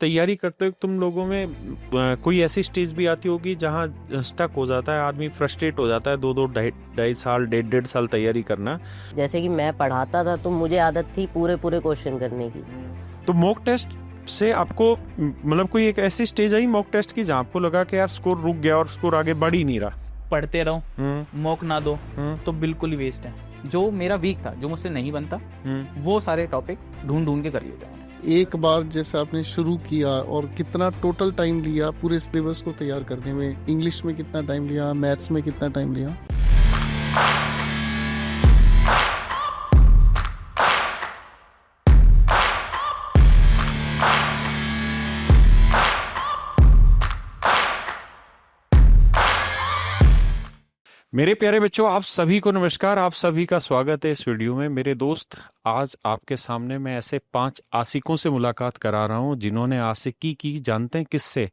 तैयारी करते हो तुम लोगों में कोई ऐसी स्टेज भी आती होगी जहाँ स्टक हो जाता है आदमी, फ्रस्ट्रेट हो जाता है, 2-2 ढाई साल 1.5 साल तैयारी करना? जैसे कि मैं पढ़ाता था तो मुझे आदत थी पूरे क्वेश्चन करने की। तो मॉक टेस्ट से आपको मतलब कोई एक ऐसी स्टेज आई मॉक टेस्ट की जहाँ आपको लगा कि यार स्कोर रुक गया और स्कोर आगे बढ़ ही नहीं रहा? पढ़ते रहो, मॉक ना दो तो बिल्कुल ही वेस्ट है। जो मेरा वीक था, जो मुझसे नहीं बनता, वो सारे टॉपिक ढूंढ के कर लेते हैं। एक बार जैसे आपने शुरू किया और कितना टोटल टाइम लिया पूरे सिलेबस को तैयार करने में? इंग्लिश में कितना टाइम लिया, मैथ्स में कितना टाइम लिया? मेरे प्यारे बच्चों, आप सभी को नमस्कार, आप सभी का स्वागत है इस वीडियो में। मेरे दोस्त, आज आपके सामने मैं ऐसे 5 आशिकों से मुलाकात करा रहा हूं जिन्होंने आशिकी की, जानते हैं किससे?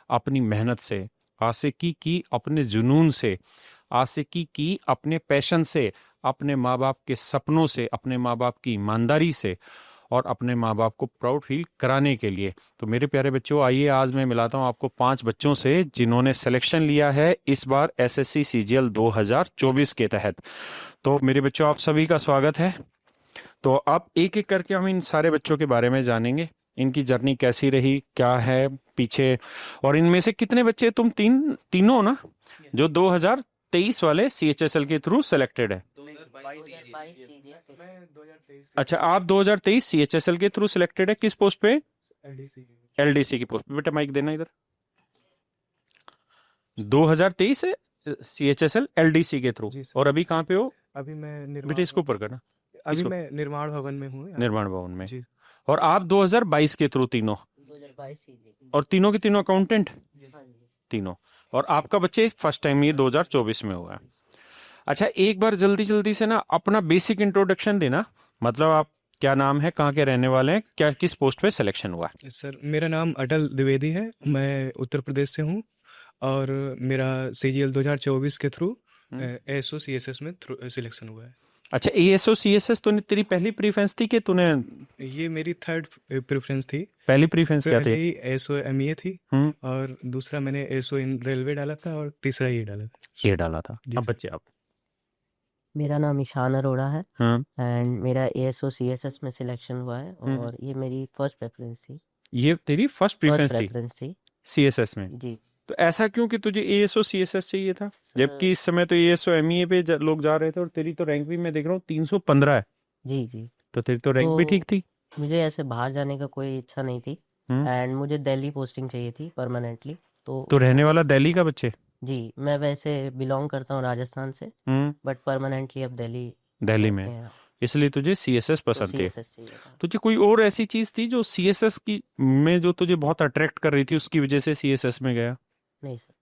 अपनी मेहनत से, आशिकी की अपने जुनून से, आशिकी की अपने पैशन से, अपने माँ बाप के सपनों से, अपने माँ बाप की ईमानदारी से और अपने माँ बाप को प्राउड फील कराने के लिए। तो मेरे प्यारे बच्चों, आइए आज मैं मिलाता हूँ आपको 5 बच्चों से जिन्होंने सिलेक्शन लिया है इस बार एसएससी सीजीएल 2024 के तहत। तो मेरे बच्चों, आप सभी का स्वागत है। तो अब एक एक करके हम इन सारे बच्चों के बारे में जानेंगे, इनकी जर्नी कैसी रही, क्या है पीछे, और इनमें से कितने बच्चे तुम तीनों ना जो 2023 वाले सीएचएसएल के थ्रू सिलेक्टेड है? अच्छा, आप 2023 सीएचएसएल के थ्रू सिलेक्टेड है। किस पोस्ट पे? एलडीसी की पोस्ट पे। बेटा माइक देना इधर। 2023 है सीएचएसएल एलडीसी के थ्रू। और अभी कहाँ पे हो? अभी मैं बेटा इसको ऊपर करना। अभी मैं निर्माण भवन में हूँ। निर्माण भवन में जी। और आप 2022 के थ्रू तीनों? 2022। और तीनों के तीनों अकाउंटेंट? तीनों। और आपका बच्चे फर्स्ट टाइम ये 2024 में हुआ है। अच्छा, एक बार जल्दी से ना अपना बेसिक इंट्रोडक्शन देना, मतलब आप क्या नाम है, कहाँ के रहने वाले हैं, क्या किस पोस्ट पे सिलेक्शन हुआ? सर, मेरा नाम अटल द्विवेदी है, मैं उत्तर प्रदेश से हूँ और मेरा सीजीएल 2024 के थ्रू एएसओ सीएसएस में सिलेक्शन हुआ है। अच्छा, एएसओ सीएसएस तो तेरी पहली प्रेफरेंस थी कि तूने? ये मेरी थर्ड प्रेफरेंस थी। पहली प्रेफरेंस क्या थी? एएसओ एमईए थी और दूसरा मैंने एएसओ इन रेलवे डाला था और तीसरा ये डाला था। ये डाला था। अब बच्चे आप? मेरा नाम ईशान अरोड़ा है एंड मेरा एएसओ सीएसएस में सिलेक्शन हुआ है और ये मेरी फर्स्ट प्रेफरेंस थी। ये तेरी फर्स्ट प्रेफरेंस थी सीएसएस में? जी। तो ऐसा क्यों कि तुझे एएसओ सीएसएस चाहिए था, जबकि इस समय तो एएसओ एमईए पे लोग जा रहे थे, और तेरी तो रैंक भी मैं देख रहा हूँ 315 है। जी। तो तेरी तो रैंक भी ठीक थी। मुझे ऐसे बाहर जाने का कोई इच्छा नहीं थी एंड मुझे दिल्ली पोस्टिंग चाहिए थी परमानेंटली। तो रहने वाला दिल्ली का बच्चे? जी, मैं वैसे बिलोंग करता हूँ राजस्थान से, बट परमानेंटली अब दिल्ली में, इसलिए तुझे सीएसएस पसंद थी। था। तुझे कोई और ऐसी चीज थी जो सीएसएस की में जो तुझे बहुत अट्रैक्ट कर रही थी, उसकी वजह से सीएसएस में गया? नहीं सर,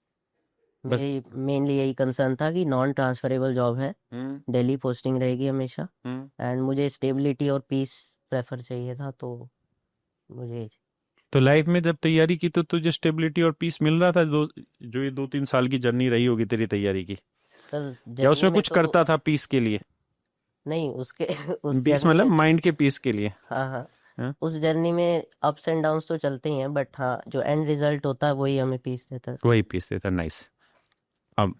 मेरी मेनली यही कंसर्न था कि नॉन ट्रांसफरेबल जॉब है, दिल्ली पोस्टिंग रहेगी हमेशा एंड मुझे स्टेबिलिटी और पीस प्रेफर चाहिए था। तो मुझे तो लाइफ में जब तैयारी की तो तुझे स्टेबिलिटी और पीस मिल रहा था? जो ये 2-3 साल की जर्नी रही होगी तेरी तैयारी की, सर, या उसमें कुछ करता था पीस के लिए? नहीं, उसके पीस मतलब माइंड के पीस के लिए? हाँ, उस जर्नी में अप्स एंड डाउन्स तो चलते ही हैं, बट हाँ, जो एंड रिजल्ट होता है वही हमें पीस देता है। वही पीस देता। नाइस। अब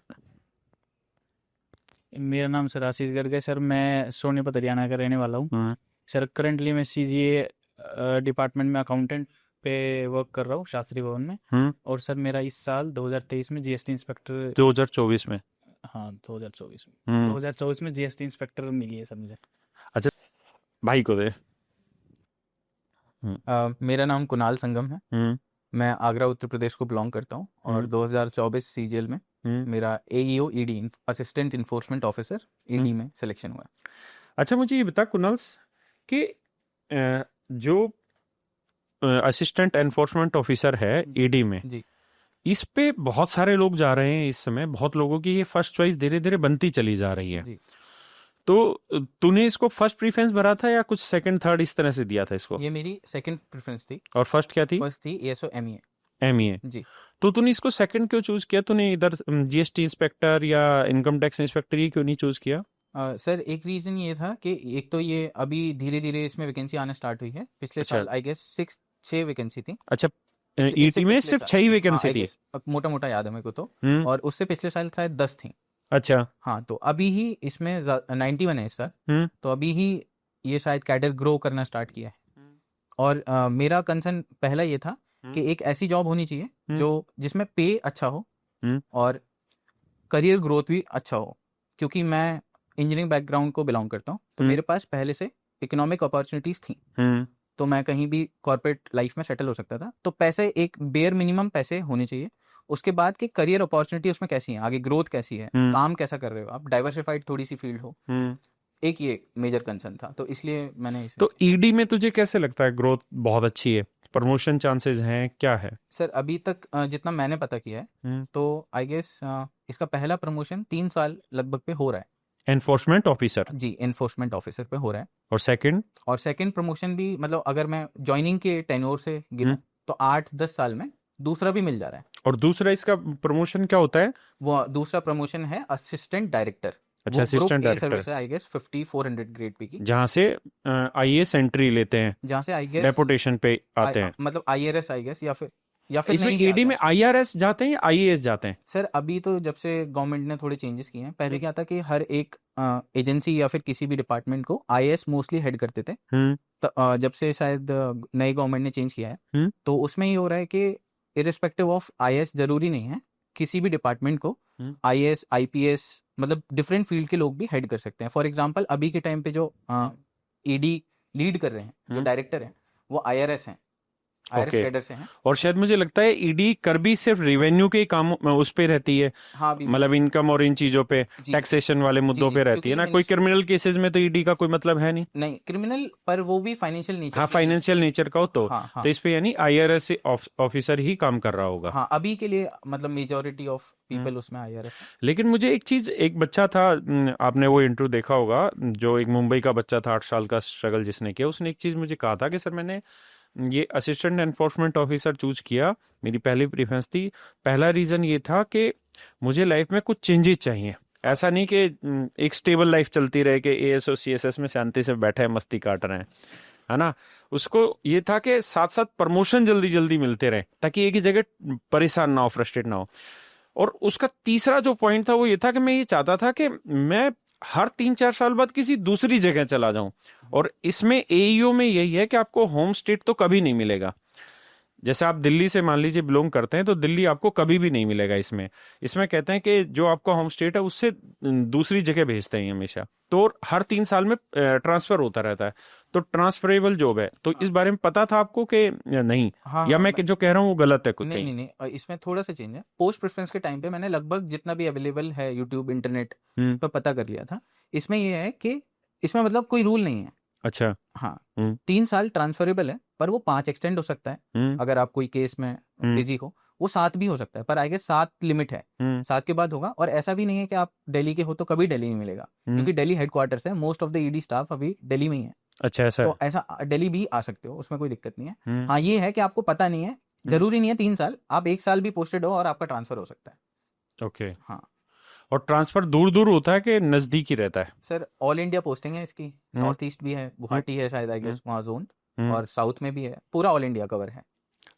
मेरा नाम सर आशीष गर्ग है। सर, मैं सोनीपत हरियाणा का रहने वाला हूँ। सर, करंटली मैं सीजीए डिपार्टमेंट में अकाउंटेंट पे वर्क कर रहा हूँ, शास्त्री भवन में। और सर, मेरा इस साल 2023 में जीएसटी इंस्पेक्टर 2024 में? हाँ, 2024 में जीएसटी इंस्पेक्टर मिली है सर मुझे। अच्छा, भाई को दे। मेरा नाम कुणाल संगम है। मैं आगरा उत्तर प्रदेश को बिलोंग करता हूँ और 2024 सीजीएल में मेरा AEO ED assistant enforcement officer ED में सिलेक्शन हुआ। अच्छा, मुझे ये बता कुणाल कि जो असिस्टेंट एनफोर्समेंट ऑफिसर है ईडी में जी, इस पे बहुत सारे लोग जा रहे हैं इस समय, बहुत लोगों की ये फर्स्ट चॉइस धीरे धीरे बनती चली जा रही है जी। तो तूने इसको फर्स्ट प्रेफरेंस भरा था या कुछ सेकंड थर्ड इस तरह से दिया था इसको? ये मेरी सेकंड प्रेफरेंस थी। और फर्स्ट क्या थी? फर्स्ट थी एएसओ एमईए। एमईए जी। तो तूने इसको सेकंड क्यों चूज किया? तूने इधर जीएसटी इंस्पेक्टर या इनकम टैक्स इंस्पेक्टर ये क्यों नहीं चूज किया? सर, एक रीजन ये था कि एक तो ये अभी धीरे धीरे इसमें वैकेंसी आना स्टार्ट हुई है। पिछले साल आई गेस 6 वैकेंसी थी। अच्छा, इससे ईटी में पिछले सिर्फ साल, 6 ही हाँ वैकेंसी आई थी? गेस, मोटा मोटा याद है मेरे को तो। हम्म। और उससे पिछले साल शायद 10 थी। अच्छा। हाँ, तो अभी ही इसमें 91 है इस साल, हम्म। तो अभी ही ये शायद कैडर ग्रो करना स्टार्ट किया है। और मेरा कंसर्न पहला ये था कि एक ऐसी जॉब होनी चाहिए जो जिसमें पे अच्छा हो और करियर ग्रोथ भी अच्छा हो, क्योंकि मैं इंजीनियरिंग बैकग्राउंड को बिलोंग करता हूँ, तो मेरे पास पहले से इकोनॉमिक अपॉर्चुनिटीज थी, तो मैं कहीं भी कॉर्पोरेट लाइफ में सेटल हो सकता था। तो पैसे, एक बेयर मिनिमम पैसे होने चाहिए। उसके बाद की करियर अपॉर्चुनिटी उसमें कैसी है, आगे ग्रोथ कैसी है, काम कैसा कर रहे हो आप, डाइवर्सिफाइड थोड़ी सी फील्ड हो, एक ये मेजर कंसर्न था, तो इसलिए मैंने इसे। तो ईडी में तुझे कैसे लगता है ग्रोथ बहुत अच्छी है, प्रमोशन चांसेस हैं, क्या है? सर अभी तक जितना मैंने पता किया है तो आई गेस इसका पहला प्रमोशन 3 साल लगभग पे हो रहा है। Enforcement officer? जी, एनफोर्समेंट ऑफिसर पे हो रहा है। और सेकंड प्रमोशन भी, मतलब अगर मैं ज्वाइनिंग के टेन्योर से गिनूं तो 8-10 साल में दूसरा भी मिल जा रहा है। और दूसरा इसका प्रमोशन क्या होता है? वो दूसरा प्रमोशन है असिस्टेंट डायरेक्टर। अच्छा, असिस्टेंट डायरेक्टर, सर्विस है आई गेस 5400 ग्रेड पे की, जहाँ से आईएएस एंट्री लेते हैं, जहाँ से आई गेस डेपुटेशन पे आते हैं, मतलब आईआरएस आई गेस, या फिर इसमें नहीं ईडी आता। में आईआरएस जाते हैं या आईएएस जाते हैं? सर अभी तो जब से गवर्नमेंट ने थोड़े चेंजेस किए हैं, पहले क्या था कि हर एक एजेंसी या फिर किसी भी डिपार्टमेंट को आईएएस मोस्टली हेड करते थे। तो जब से शायद नई गवर्नमेंट ने चेंज किया है, तो उसमें ये हो रहा है कि इरिस्पेक्टिव ऑफ आईएएस जरूरी नहीं है, किसी भी डिपार्टमेंट को आईएएस आईपीएस मतलब डिफरेंट फील्ड के लोग भी हेड कर सकते हैं। फॉर एग्जांपल अभी के टाइम पे जो ईडी लीड कर रहे हैं, जो डायरेक्टर हैं, वो आईआरएस हैं, आईआरएस कैडर से हैं। और शायद मुझे लगता है ईडी कर भी सिर्फ रेवेन्यू के काम उस पे रहती है, हाँ, मतलब इनकम और इन चीजों पे, टैक्सेशन वाले मुद्दों पे रहती है ना। कोई क्रिमिनल केसेस में तो ईडी का कोई मतलब है नहीं। नहीं क्रिमिनल, पर वो भी फाइनेंशियल नेचर। हाँ, फाइनेंशियल नेचर का हो तो हाँ। तो इस पे यानी आईआरएस ऑफिसर ही काम कर रहा होगा। हाँ, अभी के लिए मतलब मेजॉरिटी ऑफ पीपल उसमें आईआरएस। लेकिन मुझे एक चीज, एक बच्चा था, आपने वो इंटरव्यू देखा होगा, जो एक मुंबई का बच्चा था 8 साल का, स्ट्रगल जिसने किया, उसने एक चीज मुझे कहा था कि सर मैंने ये असिस्टेंट एनफोर्समेंट ऑफिसर चूज किया, मेरी पहली प्रेफरेंस थी, पहला रीजन ये था कि मुझे लाइफ में कुछ चेंजेस चाहिए। ऐसा नहीं कि एक स्टेबल लाइफ चलती रहे कि एएस और सीएसएस में शांति से बैठे हैं, मस्ती काट रहे हैं, है ना। उसको ये था कि साथ साथ प्रमोशन जल्दी जल्दी मिलते रहे, ताकि एक ही जगह परेशान ना हो, फ्रस्ट्रेट ना हो। और उसका तीसरा जो पॉइंट था वो ये था कि मैं ये चाहता था कि मैं हर 3-4 साल बाद किसी दूसरी जगह चला जाऊं। और इसमें एईओ में यही है कि आपको होम स्टेट तो कभी नहीं मिलेगा। जैसे आप दिल्ली से मान लीजिए बिलोंग करते हैं, तो दिल्ली आपको कभी भी नहीं मिलेगा। इसमें कहते हैं कि जो आपका होम स्टेट है उससे दूसरी जगह भेजते हैं हमेशा, तो हर 3 साल में ट्रांसफर होता रहता है, तो ट्रांसफरेबल जॉब है। तो इस बारे में पता था आपको कि नहीं? हाँ, या मैं जो कह रहा हूँ वो गलत है कुछ? नहीं, इसमें थोड़ा सा चेंज है। पोस्ट प्रेफरेंस के टाइम पे मैंने लगभग जितना भी अवेलेबल है यूट्यूब इंटरनेट पे पता कर लिया था। इसमें ये है कि इसमें मतलब कोई रूल नहीं है। अच्छा। हाँ, 3 साल ट्रांसफरेबल है, पर वो 5 एक्सटेंड हो सकता है अगर आप कोई केस में बिजी हो। वो 7 भी हो सकता है, पर आई गेस 7 लिमिट है, 7 के बाद होगा। और ऐसा भी नहीं है कि आप दिल्ली के हो तो कभी दिल्ली नहीं मिलेगा, क्योंकि दिल्ली हेडक्वार्टर्स है, most of the ED staff अभी दिल्ली में ही है। अच्छा, ऐसा तो ऐसा दिल्ली भी आ सकते हो, उसमें कोई दिक्कत नहीं है। हाँ, ये है कि आपको पता नहीं है, जरूरी नहीं है 3 साल, आप 1 साल भी पोस्टेड हो और आपका ट्रांसफर हो सकता है। ओके। हाँ, और ट्रांसफर दूर दूर होता है कि नजदीक ही रहता है? सर ऑल इंडिया पोस्टिंग है इसकी। नॉर्थ ईस्ट भी है, गुवाहाटी है शायद आई गेस वहाँ जोन, और साउथ में भी है, पूरा ऑल इंडिया कवर है।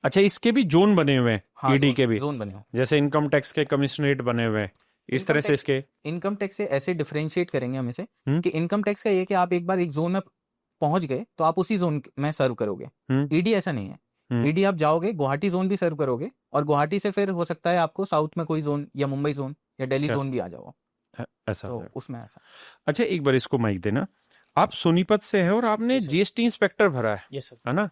अच्छा, इसके भी जोन बने हुए हैं? हाँ, ईडी के भी जोन बने हो, जैसे इनकम टैक्स के कमिश्नरेट बने हुए हैं, इस तरह से इसके इनकम टैक्स से ऐसे डिफरेंशिएट करेंगे हम इसे कि इनकम टैक्स का ये कि आप एक बार एक जोन में पहुंच गए तो आप उसी जोन में सर्व करोगे। ईडी ऐसा नहीं है। ईडी आप जाओगे, गुवाहाटी जोन भी सर्व करोगे, और गुवाहाटी से फिर हो सकता है आपको साउथ में कोई जोन या मुंबई जोन या दिल्ली जोन भी आ जाओ, ऐसा तो उसमें ऐसा। अच्छा, एक बार इसको माइक देना। आप सोनीपत से हैं और आपने जीएसटी इंस्पेक्टर भरा है, यस सर। है ना,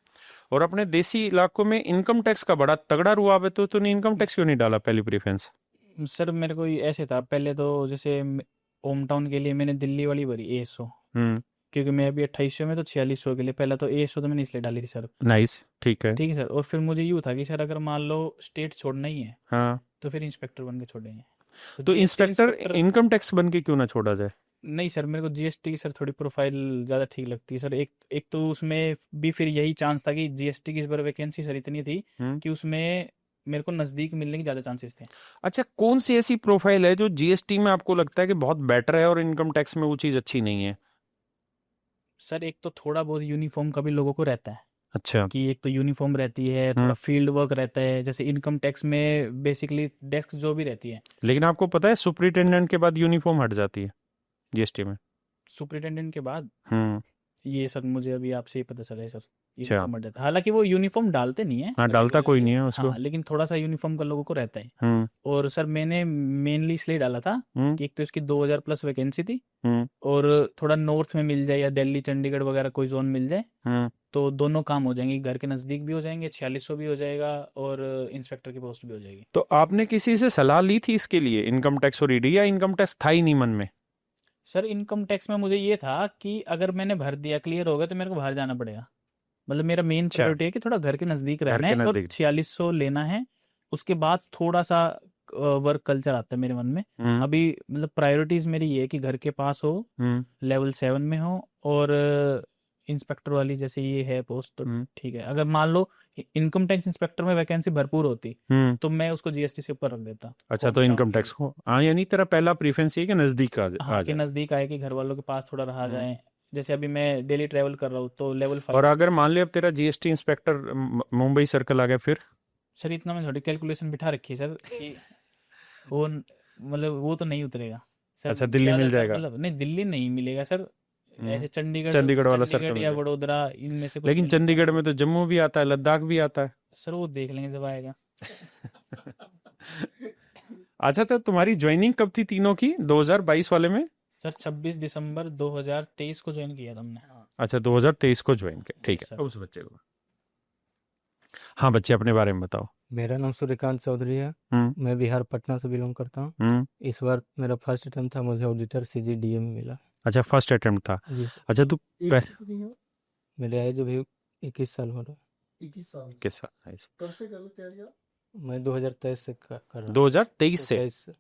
और अपने देसी इलाकों में इनकम टैक्स का बड़ा तगड़ा रुआब है, तो तूने इनकम टैक्स क्यों नहीं डाला पहली प्रेफरेंस? सर मेरे को ऐसे था, पहले तो जैसे होम टाउन के लिए मैंने दिल्ली वाली भरी ASO, क्योंकि मैं अभी 2800 में, तो 4600 के लिए पहला तो ASO तो मैंने इसलिए डाली थी सर। नाइस, ठीक है सर। और फिर मुझे यूँ था कि सर अगर मान लो स्टेट छोड़ना ही है, हाँ, तो फिर इंस्पेक्टर बन के छोड़ेंगे। तो इंस्पेक्टर इनकम टैक्स बन के क्यों ना छोड़ा जाए? नहीं सर, मेरे को जीएसटी की सर थोड़ी प्रोफाइल ज़्यादा ठीक लगती है सर। एक तो उसमें भी फिर यही चांस था कि जीएसटी की इस बार वैकेंसी सर इतनी थी कि उसमें मेरे को नज़दीक मिलने के ज़्यादा चांसेस थे। अच्छा, कौन सी ऐसी प्रोफाइल है जो जीएसटी में आपको लगता है कि बहुत बेटर है और इनकम टैक्स में वो चीज़ अच्छी नहीं है? सर एक तो थोड़ा बहुत यूनिफॉर्म का भी लोगों को रहता है, अच्छा। कि एक तो यूनिफॉर्म रहती है, थोड़ा फील्ड वर्क रहता है, जैसे इनकम टैक्स में बेसिकली डेस्क जो भी रहती है। लेकिन आपको पता है सुपरिटेंडेंट के बाद यूनिफॉर्म हट जाती है जीएसटी में। सुपरिटेंडेंट के बाद हम्म। ये सर मुझे अभी आपसे ही पता चला है सर, अच्छा। यूनिफॉर्म हट जाता है। हालांकि वो यूनिफॉर्म डालते नहीं है, हाँ, डालता कोई नहीं है उसको। हाँ, लेकिन थोड़ा सा यूनिफॉर्म का लोगों को रहता है। हम्म। और सर मैंने मेनली इसलिए डाला था हम्म। कि एक तो इसकी 2000 प्लस वैकेंसी थी, हम्म। और थोड़ा नॉर्थ में मिल जाए या दिल्ली चंडीगढ़ वगैरह कोई जोन मिल जाए हम्म। तो दोनों काम हो जाएंगे, घर के नज़दीक भी हो जाएंगे, 4600 भी हो जाएगा और इंस्पेक्टर की पोस्ट भी हो जाएगी। तो आपने किसी से सलाह ली थी इसके लिए, इनकम टैक्स और ईडी, या इनकम टैक्स था ही नहीं मन में? सर इनकम टैक्स में मुझे ये था कि अगर मैंने भर दिया, क्लियर हो गया, तो मेरे को बाहर जाना पड़ेगा। मतलब मेरा मेन अच्छा। प्रायोरिटी है कि थोड़ा घर के नज़दीक घर रहना के है और नजदीक। 4600 लेना है। उसके बाद थोड़ा सा वर्क कल्चर आता है मेरे मन में। हम्म। अभी मतलब प्रायोरिटीज मेरी ये है कि घर के पास हो, हम्म। लेवल 7 में हो, और इंस्पेक्टर वाली जैसे ये है पोस्ट, तो ठीक है। अगर मान लो इनकम टैक्स इंस्पेक्टर में वैकेंसी भरपूर होती तो मैं उसको जीएसटी से ऊपर रख देता। अच्छा, तो इनकम टैक्स को, हाँ, यानी तेरा पहला प्रेफरेंस ये कि नजदीक आ हाँ, कि जाए। नज़दीक आए कि घर वालों के पास थोड़ा रहा जाए। जैसे अभी मैं डेली ट्रैवल कर रहा हूँ तो लेवल 5। और अगर मान ले अब तेरा जीएसटी इंस्पेक्टर मुंबई सर्कल आ गया फिर? सर इतना मैं थोड़ी कैलकुलेशन बिठा रखी है सर कि वो मतलब वो तो नहीं उतरेगा सर। अच्छा, दिल्ली मिल ज़्यादातर जाएगा। मतलब नहीं, दिल्ली नहीं मिलेगा सर। ऐसे चंडीगढ़ चंडीगढ़ वाला चंडीगढ़ सर्कल या में। वडोदरा, इनमें से कुछ लेकिन मिल चंडीगढ़ में तो जम्मू भी आता है, लद्दाख भी आता है। सर वो देख लेंगे जब आएगा। अच्छा, तो तुम्हारी ज्वाइनिंग कब थी तीनों की 2022 वाले में? सर 26 दिसंबर 2023 को ज्वाइन किया था हमने। अच्छा, 2023 को ज्वाइन किया, ठीक है। सर। उस बच्चे को, हाँ, बच्चे अपने बारे में बताओ। मेरा नाम सूर्यकांत चौधरी है। हम्म। मैं बिहार पटना से बिलोंग करता हूँ। हम्म। इस बार मेरा फर्स्ट अटेम्प्ट था, मुझे ऑडिटर सीजीडीए में मिला। अच्छा, फर्स्ट अटेम्प्ट था। जी सर। अच्छा, तू एज कितनी है? मेरा एज अभी 21 साल हो रहा है। 21 साल। किस साल? nice। कब से कर लो तैयारी आप? मैं 2023 से कर रहा हूँ। 2023 से। 23 से।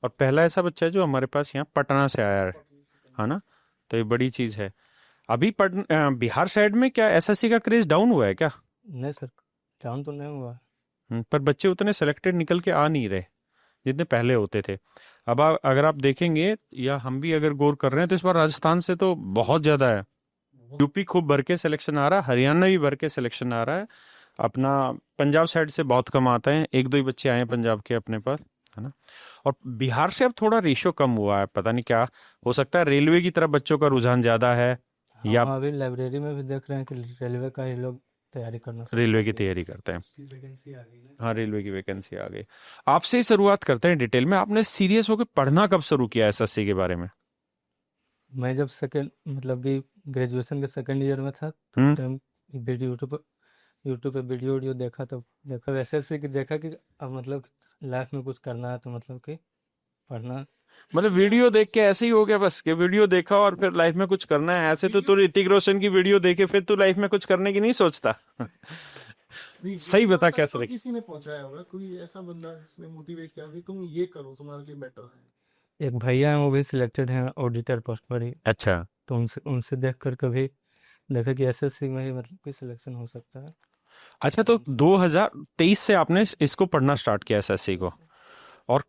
और पहला ऐसा बच्चा है जो हमारे पास यहाँ पटना से आया है ना? तो ये बड़ी चीज है। अभी बिहार साइड में क्या एसएससी का क्रेज डाउन हुआ है क्या? नहीं सर, डाउन तो नहीं हुआ। पर बच्चे उतने सेलेक्टेड निकल के आ नहीं रहे जितने पहले होते थे। अब अगर आप देखेंगे, या हम भी अगर गौर कर रहे हैं, तो इस बार राजस्थान से तो बहुत ज्यादा है। यूपी खूब भर के सिलेक्शन आ रहा है, हरियाणा भी भर के सिलेक्शन आ रहा है। अपना पंजाब साइड से बहुत कम आते हैं, एक दो ही बच्चे आए हैं पंजाब के अपने पास, है ना? और बिहार से अब थोड़ा रेशियो कम हुआ है, पता नहीं क्या हो सकता है। रेलवे की तरफ बच्चों का रुझान ज्यादा है, या हाँ, अभी लाइब्रेरी में भी देख रहे हैं कि रेलवे का ही लोग तैयारी करना शुरू रेलवे कर की दिए। तैयारी करते हैं। हाँ, रेलवे की वैकेंसी आ गई। आपसे ही शुरुआत करते हैं डिटेल में। आपने सीरियस होकर पढ़ना कब शुरू किया एसएससी के बारे में? मैं जब सेकेंड मतलब कि ग्रेजुएशन के सेकेंड ईयर में था, हम्म। तो वीडियो यूट्यूब पे वीडियो देखा, तो देखा वैसे से कि देखा कि अब मतलब लाइफ में कुछ करना है, तो मतलब कि पढ़ना। मतलब वीडियो देख के ऐसे ही हो गया बस, कि वीडियो देखा और फिर लाइफ में कुछ करना है? ऐसे तो तू ऋतिक रोशन की वीडियो देखे फिर तू लाइफ में कुछ करने की नहीं सोचता। नहीं, सही वीडियो बता तक कैसे तो देख। किसी ने पहुंचाया होगा, कोई ऐसा बंदा जिसने मोटिवेट किया कि तुम ये करो, तुम्हारे लिए बेटर है। एक भैया हैं, वो भी सिलेक्टेड हैं ऑडिटर पोस्ट पर ही, अच्छा। तो उनसे उनसे देख कर कभी देखा कि एसएससी में ही मतलब कि सिलेक्शन हो सकता है। अच्छा, तो 2023 से आपने इसको पढ़ना स्टार्ट किया एसएससी को, और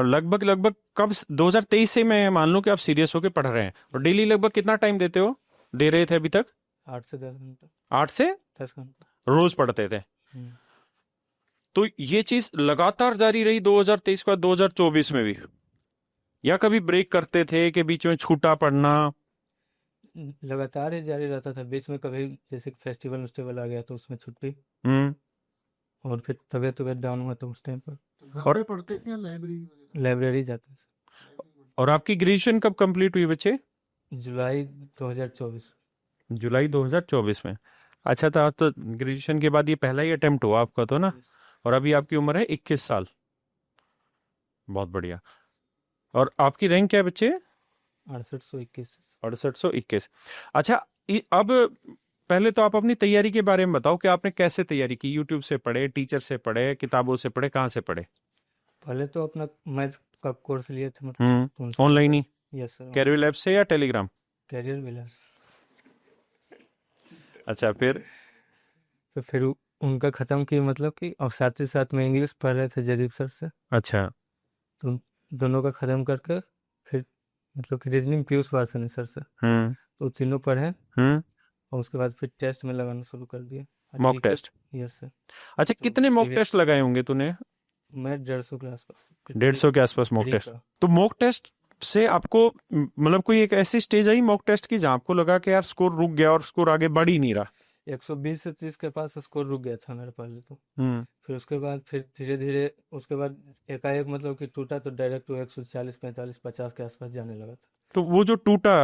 लगभग कब 2023 से मैं मान लूं कि आप सीरियस होकर पढ़ रहे हैं, और डेली लगभग कितना टाइम दे रहे थे अभी तक? 8 से 10 घंटा। 8 से 10 घंटा। रोज पढ़ते थे? तो ये चीज लगातार जारी रही 2023 के बाद 2024 में भी, या कभी ब्रेक करते थे कि बीच में छूटा पढ़ना? लगातार ही जारी रहता था, बीच में कभी जैसे फेस्टिवल वेस्टिवल आ गया तो उसमें छुट्टी, और फिर तबीयत डाउन हुआ तो उस टाइम पर घर पे पढ़ते थे या लाइब्रेरी? लाइब्रेरी जाते थे। और आपकी ग्रेजुएशन कब कंप्लीट हुई बच्चे? जुलाई 2024। जुलाई 2024 में। अच्छा, तो ग्रेजुएशन के बाद ये पहला ही अटेम्प्ट हुआ आपका तो ना? और अभी आपकी उम्र है 21 साल। बहुत बढ़िया। और आपकी रैंक क्या है बच्चे? 6821। 6821। अच्छा, अब पहले तो आप अपनी तैयारी के बारे में बताओ कि आपने कैसे तैयारी की? यूट्यूब से पढ़े, टीचर से पढ़े, किताबों से पढ़े, कहाँ से पढ़े? पहले तो अपना मैथ का कोर्स लिए थे, मतलब तो उनसे ऑनलाइन ही? Yes sir. कैरियर लैब से या टेलीग्राम? Career wheelers. अच्छा, फिर? तो फिर उनका ख़त्म किया, मतलब कि, और साथ ही साथ में इंग्लिश पढ़ रहे थे जदीप सर से, अच्छा। तो दोनों का ख़त्म करके फिर मतलब कि रीजनिंग पीयूष वासनी सर से, तो तीनों पढ़े। और उसके बाद फिर टेस्ट में लगाना शुरू कर दिया। Mock test? Yes sir. अच्छा, तो कितने मॉक प्रीवियस टेस्ट लगाए होंगे तूने? मैं 150 के आसपास 150 के आसपास मॉक प्री टेस्ट। का। तो मॉक टेस्ट से आपको मतलब कोई एक ऐसी स्टेज आई मॉक टेस्ट की जहां आपको लगा कि यार स्कोर रुक गया और स्कोर आगे बढ़ ही नहीं रहा? 120 से 30 के पास स्कोर रुक गया था मेरे पहले तो। हम्म फिर उसके बाद फिर धीरे धीरे उसके बाद एकाएक मतलब कि टूटा तो डायरेक्ट वो 140 45 50 के आसपास जाने लगा था। तो वो जो टूटा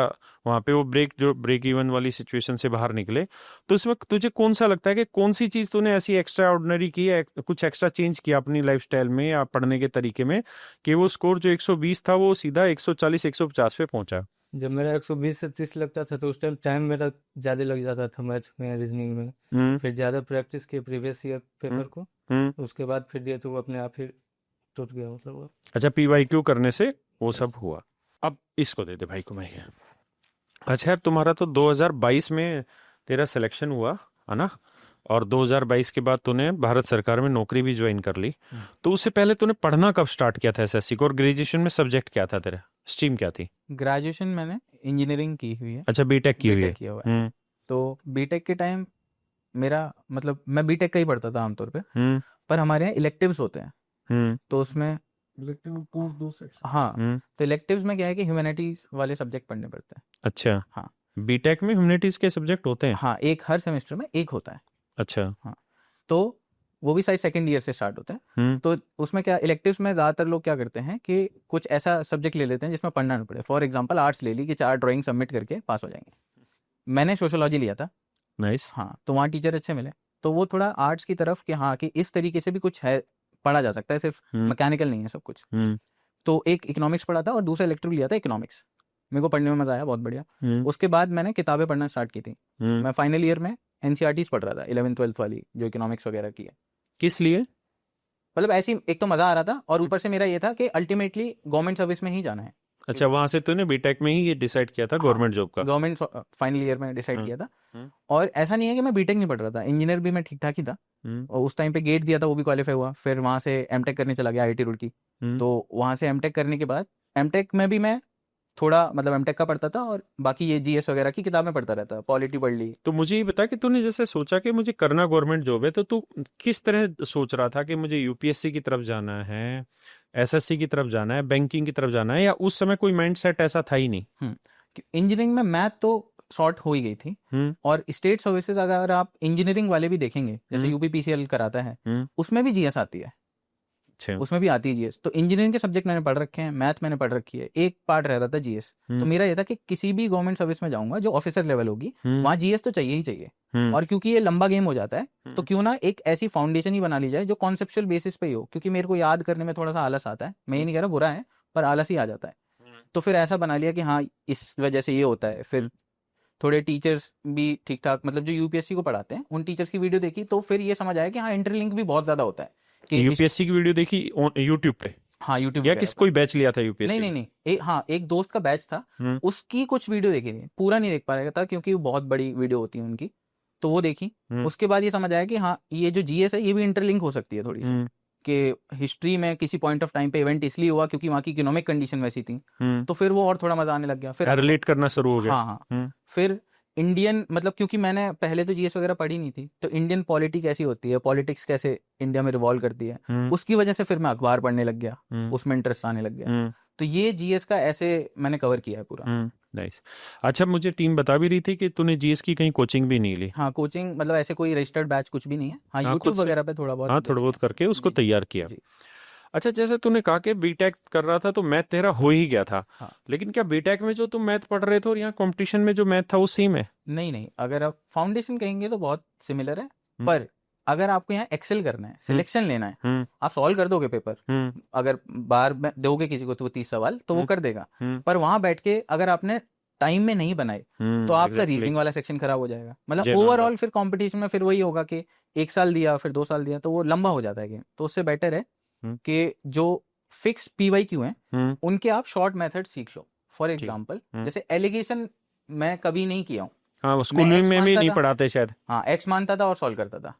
वहां पे, वो ब्रेक इवन वाली सिचुएशन से बाहर निकले, तो इसमें तुझे कौन सा लगता है कि कौन सी चीज तूने ऐसी एक्स्ट्रा ऑर्डिनरी की है, कुछ एक्स्ट्रा चेंज किया अपनी लाइफस्टाइल में या पढ़ने के तरीके में, कि वो स्कोर जो 120 था वो सीधा 140 150 पे पहुंचा? जब मेरा 120 से 30 लगता था तो उस टाइम मेरा ज़्यादा लग जाता था मैथ में, रीजनिंग में। फिर ज़्यादा प्रैक्टिस किए प्रीवियस ईयर पेपर को, उसके बाद फिर दिए तो वो अपने आप ही टूट गया मतलब वो। अच्छा, PYQ करने से वो सब हुआ। अब इसको दे दे भाई को मैं। अच्छा यार, तुम्हारा तो 2022 में तेरा सिलेक्शन हुआ है ना, और 2022 के बाद तूने भारत सरकार में नौकरी भी ज्वाइन कर ली। तो उससे पहले तूने पढ़ना कब स्टार्ट किया था SSC को, और ग्रेजुएशन में सब्जेक्ट क्या था तेरा, स्ट्रीम क्या थी? ग्रेजुएशन मैंने इंजीनियरिंग की हुई है। अच्छा, बीटेक की हुई है। बीटेक किया हुआ है। तो बीटेक के टाइम मेरा मतलब मैं बीटेक का ही पढ़ता था आमतौर पे, पर हमारे यहाँ इलेक्टिव्स होते हैं। तो उसमें हाँ, तो इलेक्टिव्स में क्या है कि ह्यूमैनिटीज वाले सब्जेक्ट पढ़ने पड़ते हैं। अच्छा, हाँ, बीटेक में ह्यूमैनिटीज के सब्जेक्ट होते हैं? हाँ, एक हर सेमेस्टर में एक होता है। अच्छा। हाँ, तो वो भी शायद सेकंड ईयर से स्टार्ट होता है। तो उसमें क्या, इलेक्टिव्स में ज़्यादातर लोग क्या करते हैं कि कुछ ऐसा सब्जेक्ट ले लेते हैं जिसमें पढ़ना ना पड़े। फॉर एग्जांपल आर्ट्स ले ली कि 4 ड्राइंग सबमिट करके पास हो जाएंगे। मैंने सोशियोलॉजी लिया था। नाइस। हाँ, तो वहाँ टीचर अच्छे मिले, तो वो थोड़ा आर्ट्स की तरफ कि हाँ, कि इस तरीके से भी कुछ है, पढ़ा जा सकता है, सिर्फ मैकेनिकल नहीं है सब कुछ। तो एक इकोनॉमिक्स पढ़ा था और दूसरा इलेक्टिव लिया था इकोनॉमिक्स। मेरे को पढ़ने में मजा आया, बहुत बढ़िया। उसके बाद मैंने किताबें पढ़ना स्टार्ट की थी। मैं फाइनल ईयर में NCERTs पढ़ रहा था, 11th 12th वाली जो इकोनॉमिक्स वगैरह की है। किस लिए? मतलब ऐसी, एक तो मजा आ रहा था और ऊपर से मेरा ये था कि अल्टीमेटली गवर्नमेंट सर्विस में ही जाना है। अच्छा, वहां से तूने बीटेक में ही ये डिसाइड किया था गवर्नमेंट जॉब का? गवर्नमेंट फाइनल ईयर में डिसाइड किया था। और ऐसा नहीं है कि मैं बीटेक नहीं पढ़ रहा था, इंजीनियर भी मैं ठीक ठाक ही था। और उस टाइम पे गेट दिया था, वो भी क्वालिफाई हुआ। फिर वहां से एमटेक करने चला गया IIT रुड़की। तो वहां से एमटेक करने के बाद एमटेक में भी मैं थोड़ा मतलब एमटेक का पढ़ता था और बाकी ये GS वगैरह की किताबें पढ़ता रहता, पॉलिटी पढ़ ली। तो मुझे ये बता कि तूने जैसे सोचा कि मुझे करना गवर्नमेंट जॉब है, तो तू किस तरह सोच रहा था कि मुझे UPSC की तरफ जाना है, SSC की तरफ जाना है, बैंकिंग की तरफ जाना है, या उस समय कोई माइंड सेट ऐसा था ही नहीं? इंजीनियरिंग में मैथ तो शॉर्ट हो ही गई थी। और स्टेट सर्विसेज अगर आप इंजीनियरिंग वाले भी देखेंगे, जैसे UPPCL कराता है, उसमें भी GS आती है। उसमें भी आती है GS। तो इंजीनियरिंग के सब्जेक्ट मैंने पढ़ रखे हैं, मैथ मैंने पढ़ रखी है, एक पार्ट रह रहा था GS। तो मेरा ये था कि किसी भी गवर्नमेंट सर्विस में जाऊंगा जो ऑफिसर लेवल होगी, वहाँ GS तो चाहिए ही चाहिए। और क्योंकि ये लंबा गेम हो जाता है, तो क्यों ना एक ऐसी फाउंडेशन ही बना ली जाए जो कॉन्सेप्चुअल बेसिस पे ही हो। क्योंकि मेरे को याद करने में थोड़ा सा आलस आता है, मैं ये नहीं कह रहा बुरा है, पर आलस ही आ जाता है। तो फिर ऐसा बना लिया कि हाँ, इस वजह से ये होता है। फिर थोड़े टीचर्स भी ठीक ठाक, मतलब जो UPSC को पढ़ाते हैं, उन टीचर्स की वीडियो देखी, तो फिर ये समझ आया कि हाँ, इंटरलिंक भी बहुत ज्यादा होता है। UPSC की वीडियो देखी YouTube पे? हाँ, YouTube या पे। किस कोई बैच लिया था UPSC? नहीं, हाँ, एक दोस्त का बैच था, उसकी कुछ वीडियो देखी थी। पूरा नहीं देख पा रहा था क्योंकि वो बहुत बड़ी वीडियो होती है उनकी, तो वो देखी। उसके बाद ये समझ आया कि हाँ, ये जो GS है ये भी इंटरलिंक हो सकती है थोड़ी सी, कि हिस्ट्री में किसी पॉइंट ऑफ टाइम पे इवेंट इसलिए हुआ क्योंकि वहाँ की इकोनॉमिक कंडीशन वैसी थी। तो फिर वो और थोड़ा मजा आने लग गया, फिर रिलेट करना शुरू हो गया। हाँ। फिर इंडियन, मतलब क्योंकि मैंने पहले तो GS वगैरह पढ़ी नहीं थी, तो इंडियन पॉलिटी कैसी होती है, पॉलिटिक्स कैसे इंडिया में रिवॉल्व करती है, उसकी वजह से फिर मैं अखबार पढ़ने लग गया, उसमें इंटरेस्ट आने लग गया। तो ये GS का ऐसे मैंने कवर किया है पूरा। नाइस। अच्छा, मुझे टीम बता भी रही थी कि तूने GS की कहीं कोचिंग भी नहीं ली? हाँ, कोचिंग मतलब ऐसे कोई रजिस्टर्ड बैच कुछ भी नहीं है। हाँ, YouTube वगैरह पे थोड़ा बहुत, हाँ, थोड़ा बहुत करके उसको तैयार किया। अच्छा, जैसे तूने कहा कि बीटेक कर रहा था तो मैथ तेरा हो ही गया था। लेकिन क्या बीटेक में जो तुम मैथ पढ़ रहे थे और यहाँ कंपटीशन में जो मैथ था वो सेम है? नहीं, अगर आप फाउंडेशन कहेंगे तो बहुत सिमिलर है, पर अगर आपको यहाँ एक्सेल करना है, सिलेक्शन लेना है, आप सॉल्व कर दोगे पेपर। अगर बार दोगे किसी को तो 30 सवाल तो वो कर देगा। पर वहां बैठ के अगर आपने टाइम में नहीं बनाए तो आपका रीजनिंग वाला सेक्शन खराब हो जाएगा। मतलब ओवरऑल फिर कंपटीशन में फिर वही होगा कि 1 साल दिया, फिर 2 साल दिया, तो वो लंबा हो जाता है गेम। तो उससे बेटर है कि जो फिक्स PYQ हैं उनके आप शॉर्ट मेथड सीख लो। फॉर एग्जांपल जैसे एलिगेशन मैं कभी नहीं किया हूँ। हाँ, स्कूलिंग में भी नहीं पढ़ाते शायद। हाँ, X मानता था और सॉल्व करता था,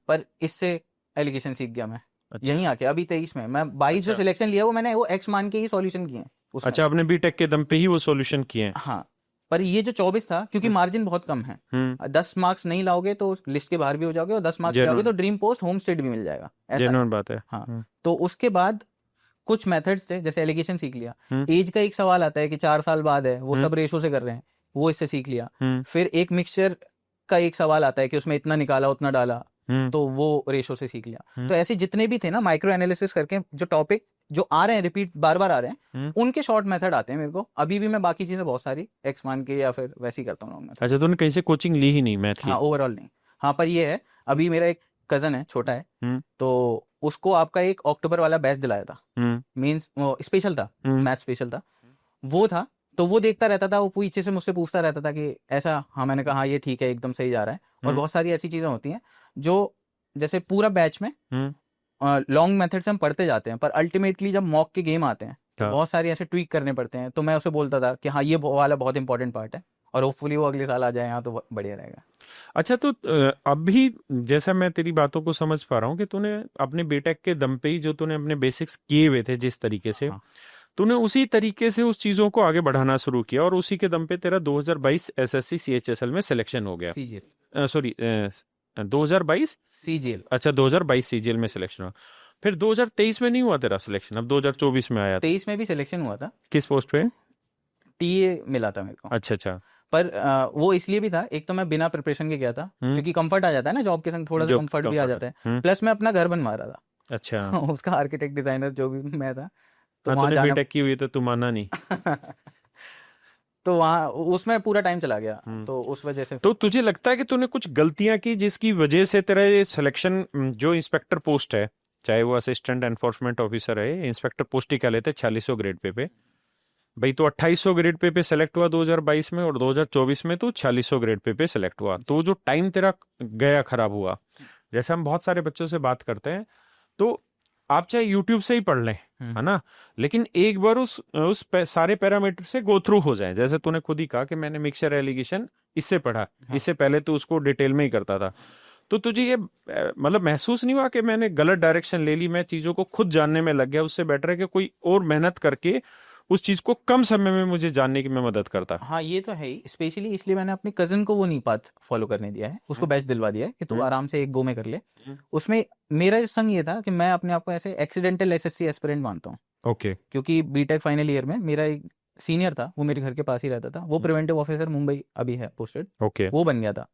पर इससे एलिगेशन सीख गया मैं। अच्छा। यहीं आके अभी 23 में मैं 22 जो सिलेक्शन लिया वो मैंने वो X मान के ही सॉल्यूशन किए हैं। अच्छा, आपने बीटेक के दम पे ही वो सॉल्यूशन किए हैं? हाँ, पर ये जो 24 था, क्योंकि मार्जिन बहुत कम है, 10 मार्क्स नहीं लाओगे तो लिस्ट के बाहर भी हो जाओगे, और 10 मार्क्स लाओगे तो ड्रीम पोस्ट होम स्टेट भी मिल जाएगा, ऐसा है। जेन्युइन बात है। हाँ, तो उसके बाद कुछ मेथड्स थे, जैसे एलिगेशन सीख लिया, एज का एक सवाल आता है कि 4 साल बाद है, वो सब रेशो से कर रहे हैं, वो इससे सीख लिया। फिर एक मिक्सचर का एक सवाल आता है कि उसमें इतना निकाला उतना डाला, तो वो रेशो से सीख लिया। तो ऐसे जितने भी थे ना माइक्रो एनालिसिस करके जो टॉपिक जो आ रहे हैं, रिपीट बार बार आ रहे हैं, उनके शॉर्ट मेथड आते हैं मेरे को। अभी भी मैं बाकी चीजें बहुत सारी एक्स मान के या फिर वैसे ही करता हूँ। अच्छा, तूने कहीं से कोचिंग ली ही नहीं मैथ की? हाँ, ओवरऑल नहीं। हाँ, पर ये है, अभी मेरा एक कजन है, छोटा है, तो उसको आपका एक अक्टूबर वाला बैच दिलाया था, मींस स्पेशल था, मैथ स्पेशल था, वो था। तो वो देखता रहता था, वो पीछे से मुझसे पूछता रहता था कि ऐसा। हाँ, मैंने कहा हाँ ये ठीक है, एकदम सही जा रहा है। और बहुत सारी ऐसी चीजें होती हैं जो जैसे पूरा बैच में लॉन्ग मेथड से हम पढ़ते जाते हैं, पर अल्टीमेटली जब मॉक के गेम आते हैं तो बहुत सारी ऐसे ट्वीक करने पड़ते हैं। तो मैं उसे बोलता था कि हाँ ये वाला बहुत इंपॉर्टेंट पार्ट है, और होपफुली वो अगले साल आ जाए यहाँ तो बढ़िया रहेगा। अच्छा, तो अभी जैसा मैं तेरी बातों को समझ पा रहा हूँ कि तूने अपने बीटेक के दम पे ही जो तूने अपने बेसिक्स किए हुए थे जिस तरीके से, तूने उसी तरीके से उस चीजों को आगे बढ़ाना शुरू किया, और उसी के दम पे तेरा 2022 एसएससी सीएचएसएल में सिलेक्शन हो गया। CGL, sorry 2022 CGL. अच्छा, 2022 सीजीएल में सिलेक्शन हुआ। फिर 2023 में नहीं हुआ तेरा सिलेक्शन, अब 2024 में आया? 23 में भी सिलेक्शन हुआ था। किस पोस्ट पे? टीए मिला था मेरे को। अच्छा अच्छा। पर वो इसलिए भी था, एक तो मैं बिना प्रिपरेशन के गया था, क्योंकि कंफर्ट आ जाता है ना जॉब के संग, थोड़ा सा कंफर्ट भी आ जाता है। प्लस मैं अपना घर बनवा रहा था। अच्छा। उसका आर्किटेक्ट डिजाइनर जो भी मैं था, तो हाँ, वहाँ तूने जाना बीटेक की हुई तो तू माना नहीं। तो वहाँ उसमें पूरा टाइम चला गया, तो उस वजह से। तो तुझे लगता है कि तूने कुछ गलतियां की जिसकी वजह से तेरा ये सिलेक्शन, जो इंस्पेक्टर पोस्ट है, चाहे वो असिस्टेंट एनफोर्समेंट ऑफिसर है, इंस्पेक्टर पोस्ट ही क्या लेते हैं 4600 ग्रेड पे भाई, तो 2800 ग्रेड पे सेलेक्ट हुआ 2022 में, और 2024 में तो 4600 ग्रेड पे सेलेक्ट हुआ। तो जो टाइम तेरा गया, खराब हुआ। जैसे हम बहुत सारे बच्चों से बात करते हैं, तो आप चाहे यूट्यूब से ही पढ़ लें, है ना, लेकिन एक बार उस सारे पैरामीटर से गो थ्रू हो जाए। जैसे तूने खुद ही कहा कि मैंने मिक्सचर एलिगेशन इससे पढ़ा, इससे पहले तो उसको डिटेल में ही करता था। तो तुझे ये मतलब महसूस नहीं हुआ कि मैंने गलत डायरेक्शन ले ली, मैं चीजों को खुद जानने में लग गया, उससे बेटर है कि कोई और मेहनत करके उस चीज को कम समय में मुझे जानने की मैं मदद करता? हाँ, ये तो है ही। स्पेशली इसलिए मैंने अपने कजन को वो नहीं पाथ फॉलो करने दिया है, उसको बैच दिलवा दिया है कि तू आराम से एक गो में कर ले। उसमें मेरा संग ये था कि मैं अपने आप को ऐसे एक्सीडेंटल एसएससी एस्पिरेंट मानता हूँ। ओके। क्योंकि बीटेक फाइनल ईयर में मेरा एक सीनियर था, वो मेरे घर के पास ही रहता था, वो प्रिवेंटिव ऑफिसर मुंबई अभी है पोस्टेड, ओके, वो बन गया था।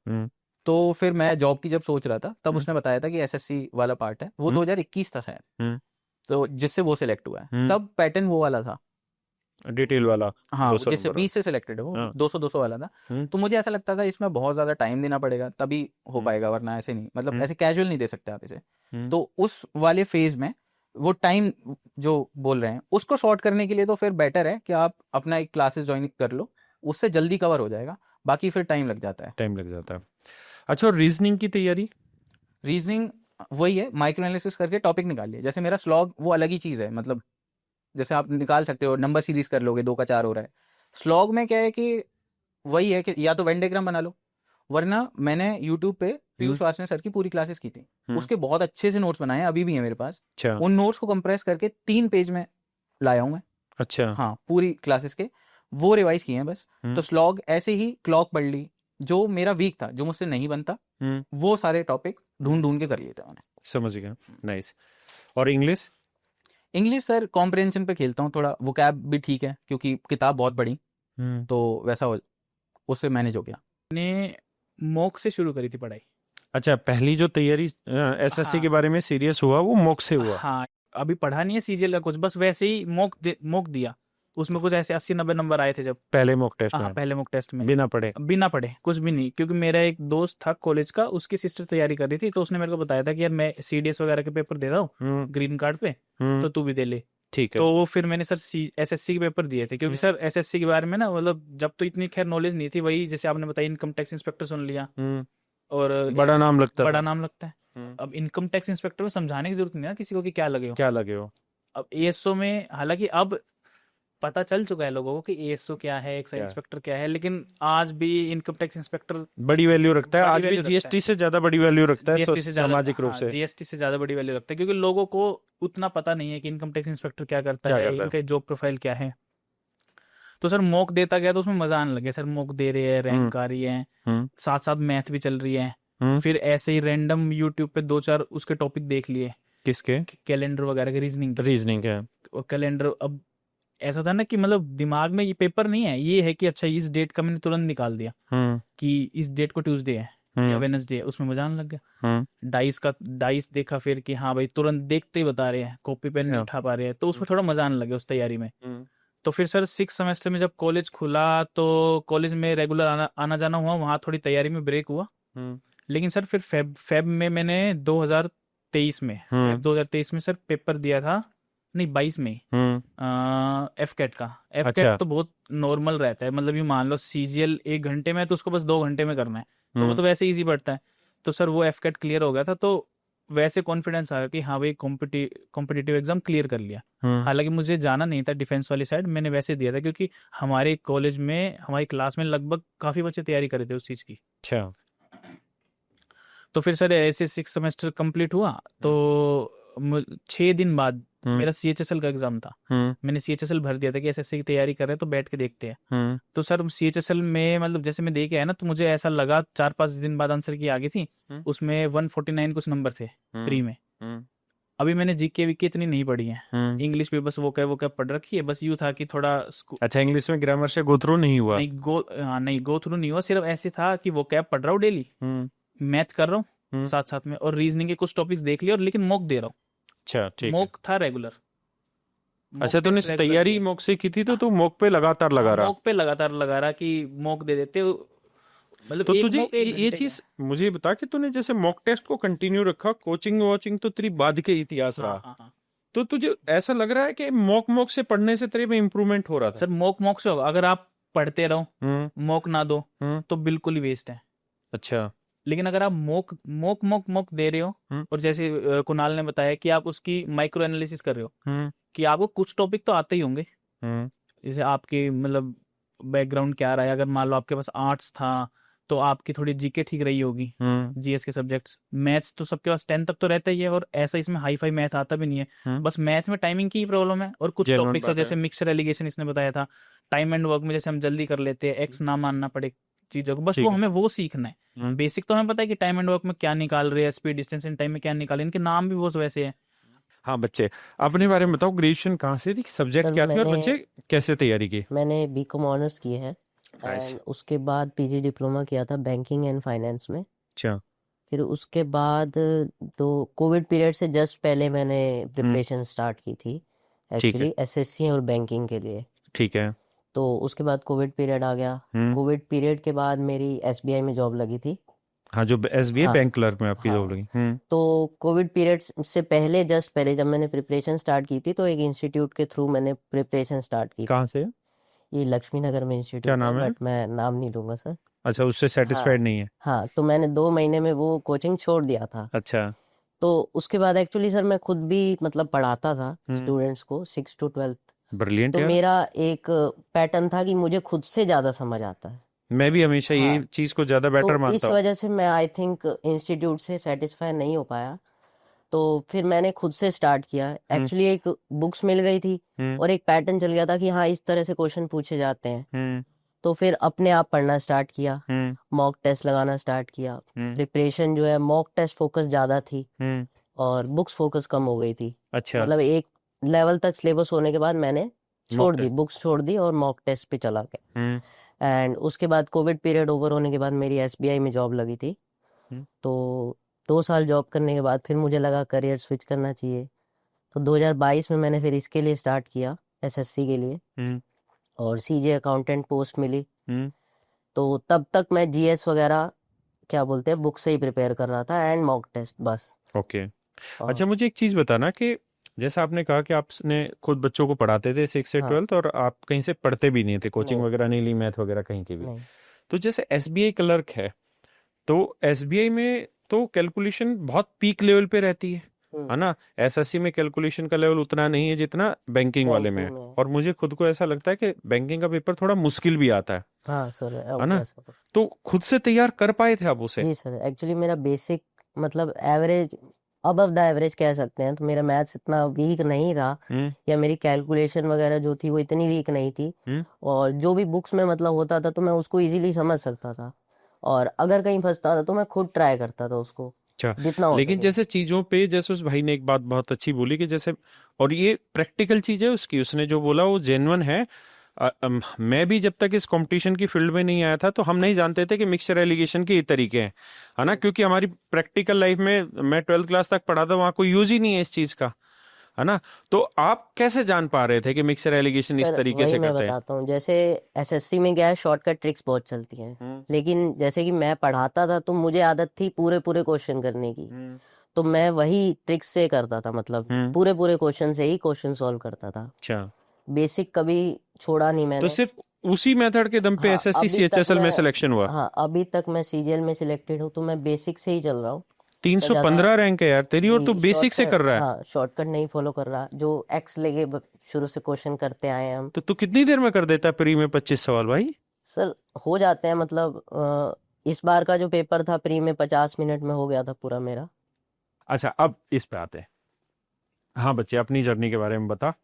तो फिर मैं जॉब की जब सोच रहा था, तब उसने बताया था कि एसएससी वाला पार्ट है, वो 2021 था शायद, तो जिससे वो सिलेक्ट हुआ है। तब पैटर्न वो वाला था, डिटेल वाला। हाँ, जिससे 20 से सिलेक्टेड है वो, 200 वाला था। तो मुझे ऐसा लगता था इसमें बहुत ज्यादा टाइम देना पड़ेगा तभी हो पाएगा, वरना ऐसे नहीं, मतलब ऐसे कैजुअल नहीं दे सकते आप इसे। तो उस वाले फेज में वो टाइम जो बोल रहे हैं उसको शॉर्ट करने के लिए तो फिर बेटर है कि आप अपना एक क्लासेस ज्वाइन कर लो, उससे जल्दी कवर हो जाएगा। बाकी फिर टाइम लग जाता है। अच्छा, और रीजनिंग की तैयारी? रीजनिंग वही है, माइक्रो एनालिसिस करके टॉपिक निकालिए। जैसे मेरा स्लॉग वो अलग ही चीज है, मतलब जैसे आप निकाल सकते हो, नंबर सीरीज कर लोगे, 2 का 4 हो रहा है। स्लॉग में क्या है कि वही है कि या तो वेन डायग्राम बना लो, वरना मैंने यूट्यूब पे पीयूष वार्ष्णेय सर की पूरी क्लासेस की थी, उसके बहुत अच्छे से नोट्स बनाए हैं, अभी भी है मेरे पास। उन नोट्स को कंप्रेस करके 3 पेज में लाया हूं मैं। अच्छा। हाँ, पूरी क्लासेस के वो रिवाइज किए हैं बस। तो स्लॉग ऐसे ही क्लॉक पढ़ ली, जो मेरा वीक था, जो मुझसे नहीं बनता, वो सारे टॉपिक ढूंढ के कर लिए थे मैंने। समझ गया, नाइस। और इंग्लिश सर कॉम्प्रिहेंशन पे खेलता हूँ थोड़ा, वोकैब भी ठीक है क्योंकि किताब बहुत बड़ी, तो वैसा उससे मैनेज हो गया। ने मॉक से शुरू करी थी पढ़ाई। अच्छा, पहली जो तैयारी एसएससी के बारे में सीरियस हुआ वो मॉक से हुआ? हाँ, अभी पढ़ा नहीं है सीजीएल का कुछ, बस वैसे ही मॉक दिया। उसमें कुछ ऐसे 80-90 नंबर आए थे जब पहले मॉक टेस्ट में। हाँ, पहले मॉक टेस्ट में बिना पढ़े कुछ भी नहीं, क्योंकि मेरा एक दोस्त था कॉलेज का, उसकी सिस्टर तैयारी कर रही थी, तो उसने मेरे को बताया था कि यार मैं सीडीएस वगैरह के पेपर दे रहा हूँ ग्रीन कार्ड पे, तो तू भी दे ले। ठीक है। तो फिर मैंने सर एसएससी के पेपर दिए थे, क्योंकि सर एसएससी के बारे में ना, मतलब जब तो इतनी खैर नॉलेज नहीं थी, वही जैसे आपने बताया इनकम टैक्स इंस्पेक्टर सुन लिया, और बड़ा नाम लगता है। अब इनकम टैक्स इंस्पेक्टर में समझाने की जरूरत नहीं है किसी को कि क्या लगे हो। अब एएसओ में हालांकि अब पता चल चुका है लोगों को कि एएसओ क्या है, एक्साइज इंस्पेक्टर क्या है, लेकिन आज भी इनकम टैक्स इंस्पेक्टर बड़ी वैल्यू रखता है, आज भी जीएसटी से ज्यादा बड़ी वैल्यू रखता है, जीएसटी से सामाजिक रूप से जीएसटी से ज्यादा बड़ी वैल्यू रखता है, क्योंकि लोगों को उतना पता नहीं है कि इनकम टैक्स इंस्पेक्टर क्या करता है, इनका जॉब प्रोफाइल क्या है। तो सर मॉक देता गया तो उसमें मजा आने लगे। सर मॉक दे रहे हैं, रैंक आ रही है, साथ साथ मैथ भी चल रही है। फिर ऐसे ही रैंडम यूट्यूब पे 2-4 उसके टॉपिक देख लिए, किसके? कैलेंडर वगैरह के, रीजनिंग रीजनिंग है। कैलेंडर। अब ऐसा था ना कि मतलब दिमाग में ये पेपर नहीं है, ये है कि अच्छा इस डेट का मैंने तुरंत निकाल दिया कि इस डेट को ट्यूसडे है या वेडनेसडे है, उसमें मजा आने लग गया। डाइस देखा फिर कि हाँ भाई तुरंत देखते ही बता रहे हैं, कॉपी पेन नहीं उठा पा रहे हैं, तो उसमें थोड़ा मजा आने लग गया उस तैयारी में। तो फिर सर 6 सेमेस्टर में जब कॉलेज खुला तो कॉलेज में रेगुलर आना जाना हुआ, वहाँ थोड़ी तैयारी में ब्रेक हुआ। लेकिन सर फिर फेब में मैंने 2023 में सर पेपर दिया था, नहीं 22 में एफकेट का। एफकेट तो बहुत नॉर्मल रहता है, मतलब ये मान लो सीजीएल 1 घंटे में, तो उसको बस 2 घंटे में करना है, तो वो तो वैसे इजी पड़ता है। तो सर वो एफकेट क्लियर हो गया था, तो वैसे कॉन्फिडेंस आया कि हाँ भाई कॉम्पिटिटिव एग्जाम क्लियर कर लिया। हालांकि मुझे जाना नहीं था डिफेंस वाली साइड, मैंने वैसे दिया था क्योंकि हमारे कॉलेज में, हमारी क्लास में लगभग काफी बच्चे तैयारी कर रहे थे उस चीज की। अच्छा। तो फिर सर ऐसे 6 सेमेस्टर कंप्लीट हुआ, तो 6 दिन बाद मेरा CHSL का एग्जाम था। मैंने CHSL भर दिया था कि एसएससी की तैयारी कर रहे हैं तो बैठ के देखते हैं। तो सर CHSL में मतलब जैसे मैं दे के आया ना, तो मुझे ऐसा लगा 4-5 दिन बाद आंसर की आ गई थी, उसमें 149 कुछ नंबर थे प्री में। अभी मैंने जीके वीके इतनी नहीं पढ़ी है, इंग्लिश भी बस वो क्या पढ़ रखी है, बस यूँ था कि थोड़ा अच्छा, इंग्लिश में ग्रामर से गो थ्रू नहीं हुआ? नहीं गो थ्रू नहीं हुआ, सिर्फ ऐसे था कि वो क्या पढ़ रहा हूँ डेली, मैथ कर रहा हूँ साथ साथ में, और रीजनिंग के कुछ टॉपिक्स देख लिया, और लेकिन मॉक दे रहा हूँ। अच्छा, ठीक। मॉक था रेगुलर। अच्छा, तूने तैयारी मॉक से की थी, तो तू मॉक पे लगातार लगा रहा? मॉक पे लगातार लगा रहा कि मॉक दे देते, मतलब तो तुझे ये चीज मुझे बता कि तूने जैसे मॉक टेस्ट को कंटिन्यू रखा, कोचिंग वॉचिंग तो तेरी बाद के इतिहास रहा, तो तुझे ऐसा लग रहा है कि मॉक से पढ़ने से तेरे में इम्प्रूवमेंट हो रहा था? सर मॉक से होगा, अगर आप पढ़ते रहो मॉक ना दो तो बिल्कुल ही वेस्ट है। अच्छा। लेकिन अगर आप मॉक दे रहे हो, और जैसे कुणाल ने बताया कि आप उसकी माइक्रो एनालिसिस कर रहे हो, कि आपको कुछ टॉपिक तो आते ही होंगे, जैसे आपके मतलब बैकग्राउंड क्या रहा है। अगर मान लो आपके पास आर्ट्स था तो आपकी थोड़ी जीके ठीक रही होगी, जीएस के सब्जेक्ट्स। मैथ्स तो सबके पास 10 तक तो रहता ही है, और ऐसा इसमें हाई फाई मैथ आता भी नहीं है, बस मैथ में टाइमिंग की ही प्रॉब्लम है। और कुछ टॉपिक्स जैसे मिक्सचर एलिगेशन इसने बताया था, टाइम एंड वर्क में जैसे हम जल्दी कर लेते हैं, एक्स ना मानना पड़े चीजों को, बस वो हमें वो सीखना है। बेसिक तो हमें पता है कि टाइम एंड वर्क में क्या निकाल रहे हैं, स्पीड डिस्टेंस एंड टाइम में क्या निकाले, इनके नाम भी वो वैसे है। हाँ बच्चे, अपने बारे में बताओ, ग्रेजुएशन कहाँ से थी, सब्जेक्ट क्या थे, और बच्चे कैसे तैयारी की? मैंने बीकॉम ऑनर्स किए हैं, एंड उसके बाद पीजी डिप्लोमा किया था बैंकिंग एंड फाइनेंस में। अच्छा। फिर उसके बाद तो कोविड पीरियड से जस्ट पहले मैंने प्रिपरेशन स्टार्ट की थी एक्चुअली एसएससी और बैंकिंग के लिए। ठीक है। तो उसके बाद कोविड पीरियड आ गया। कोविड पीरियड के बाद मेरी एसबीआई में जॉब लगी थी। हाँ, जो एसबीआई बैंक क्लर्क में आपकी जॉब लगी। तो कोविड पीरियड से पहले जस्ट पहले जब मैंने प्रिपरेशन स्टार्ट की थी, तो एक इंस्टीट्यूट के थ्रू मैंने प्रिपरेशन स्टार्ट की। कहाँ से? ये लक्ष्मी नगर में इंस्टीट्यूट क्या नाम है? बट मैं नाम नहीं लूंगा सर। अच्छा, उससे सेटिस्फाइड नहीं है? हाँ, तो मैंने 2 महीने में वो कोचिंग छोड़ दिया था। अच्छा। तो उसके बाद एक्चुअली सर मैं खुद भी मतलब पढ़ाता था स्टूडेंट्स को 6 to 12। ब्रिलियंट तो यार। मेरा एक पैटर्न था कि मुझे खुद से ज्यादा समझ आता है। मैं भी हमेशा ये चीज को ज्यादा बेटर तो मानता इस हूँ। वजह से मैं आई थिंक इंस्टीट्यूट से सेटिस्फाई नहीं हो पाया, तो फिर मैंने खुद से स्टार्ट किया। एक्चुअली एक बुक्स मिल गई थी और एक पैटर्न चल गया था कि हाँ इस तरह से क्वेश्चन पूछे जाते हैं। तो फिर अपने आप पढ़ना स्टार्ट किया, मॉक टेस्ट लगाना स्टार्ट किया। प्रिपरेशन जो है मॉक टेस्ट फोकस ज्यादा थी और बुक्स फोकस कम हो गई थी। अच्छा। मतलब एक लेवल तक सिलेबस होने के बाद मैंने छोड़ दी, बुक्स छोड़ दी और मॉक टेस्ट पे चला गया। एंड उसके बाद कोविड पीरियड ओवर होने के बाद मेरी एसबीआई में जॉब लगी थी। तो 2 साल जॉब करने के बाद फिर मुझे लगा करियर स्विच करना चाहिए। तो 2022 में मैंने फिर इसके लिए स्टार्ट किया, एसएससी के लिए, और सीजे अकाउंटेंट पोस्ट मिली। तो तब तक मैं जीएस वगैरह क्या बोलते हैं बुक से ही प्रिपेयर कर रहा था एंड मॉक टेस्ट बस। ओके। अच्छा, मुझे एक चीज बताना कि जैसा आपने कहा कि आपने खुद बच्चों को पढ़ाते थे 6 से 12, और आप कहीं से पढ़ते भी नहीं थे, कोचिंग वगैरह नहीं ली, मैथ वगैरह कहीं की भी। तो जैसे एसबीआई क्लर्क है, तो एसबीआई में तो कैलकुलेशन बहुत पीक लेवल पे रहती है ना? एसएससी में कैलकुलेशन का लेवल उतना नहीं है जितना बैंकिंग वाले में है। और मुझे खुद को ऐसा लगता है कि बैंकिंग का पेपर थोड़ा मुश्किल भी आता है। हाँ सर, है ना? तो खुद से तैयार कर पाए थे आप उसे? जी सर, एक्चुअली मेरा बेसिक मतलब एवरेज अबव द एवरेज कह सकते हैं। तो मेरा मैथ्स इतना वीक नहीं रहा, या मेरी कैलकुलेशन वगैरह जो थी वो इतनी वीक नहीं थी, और जो भी बुक्स में मतलब होता था तो मैं उसको इजीली समझ सकता था, और अगर कहीं फंसता था तो मैं खुद ट्राई करता था उसको अच्छा, जितना हो लेकिन सके। जैसे चीजों पे, जैसे उस भाई ने एक बात बहुत अच्छी बोली कि जैसे, और ये प्रैक्टिकल चीज है उसकी, उसने जो बोला वो जेन्युइन है। मैं भी जब तक इस कंपटीशन की फील्ड में नहीं आया था तो हम नहीं जानते थे कि मिक्सचर एलिगेशन के ये तरीके हैं, है ना, क्योंकि हमारी प्रैक्टिकल लाइफ में, मैं 12th क्लास तक पढ़ा था, वहां कोई यूज ही नहीं है इस चीज का, है ना। तो आप कैसे जान पा रहे थे कि मिक्सचर एलिगेशन इस सर तरीके वही से मैं करते हैं? बताता हूँ, जैसे एसएससी में क्या है, शॉर्टकट ट्रिक्स बहुत चलती हैं, लेकिन जैसे कि मैं पढ़ाता था तो मुझे आदत थी पूरे पूरे क्वेश्चन करने की, तो मैं वही ट्रिक्स से करता था, मतलब पूरे पूरे क्वेश्चन से ही क्वेश्चन सॉल्व करता था। अच्छा, बेसिक कभी छोड़ा नहीं तो मैंने। सिर्फ उसी मेथड के दम पे हाँ एसएससी अभी तक सीएचएसएल में मैं सिलेक्शन हुआ? हाँ अभी तक मैं सीजीएल में सिलेक्टेड हूँ, तो मैं बेसिक से ही चल रहा हूँ। मैं ज़्यादा 315 रैंक है यार तेरी, और तू जी बेसिक से कर शॉर्टकट, रहा है। हाँ शॉर्टकट नहीं फॉलो कर रहा, जो एक्स लेके शुरू से क्वेश्चन करते आए हैं हम। तो तू कितनी देर में कर देता है प्री में 25 सवाल भाई? सर हो जाते हैं, मतलब इस बार का जो पेपर था प्री में 50 मिनट में हो गया था पूरा मेरा। अच्छा, अब इस पे आते हैं। हाँ बच्चे, अपनी जर्नी के बारे में बता।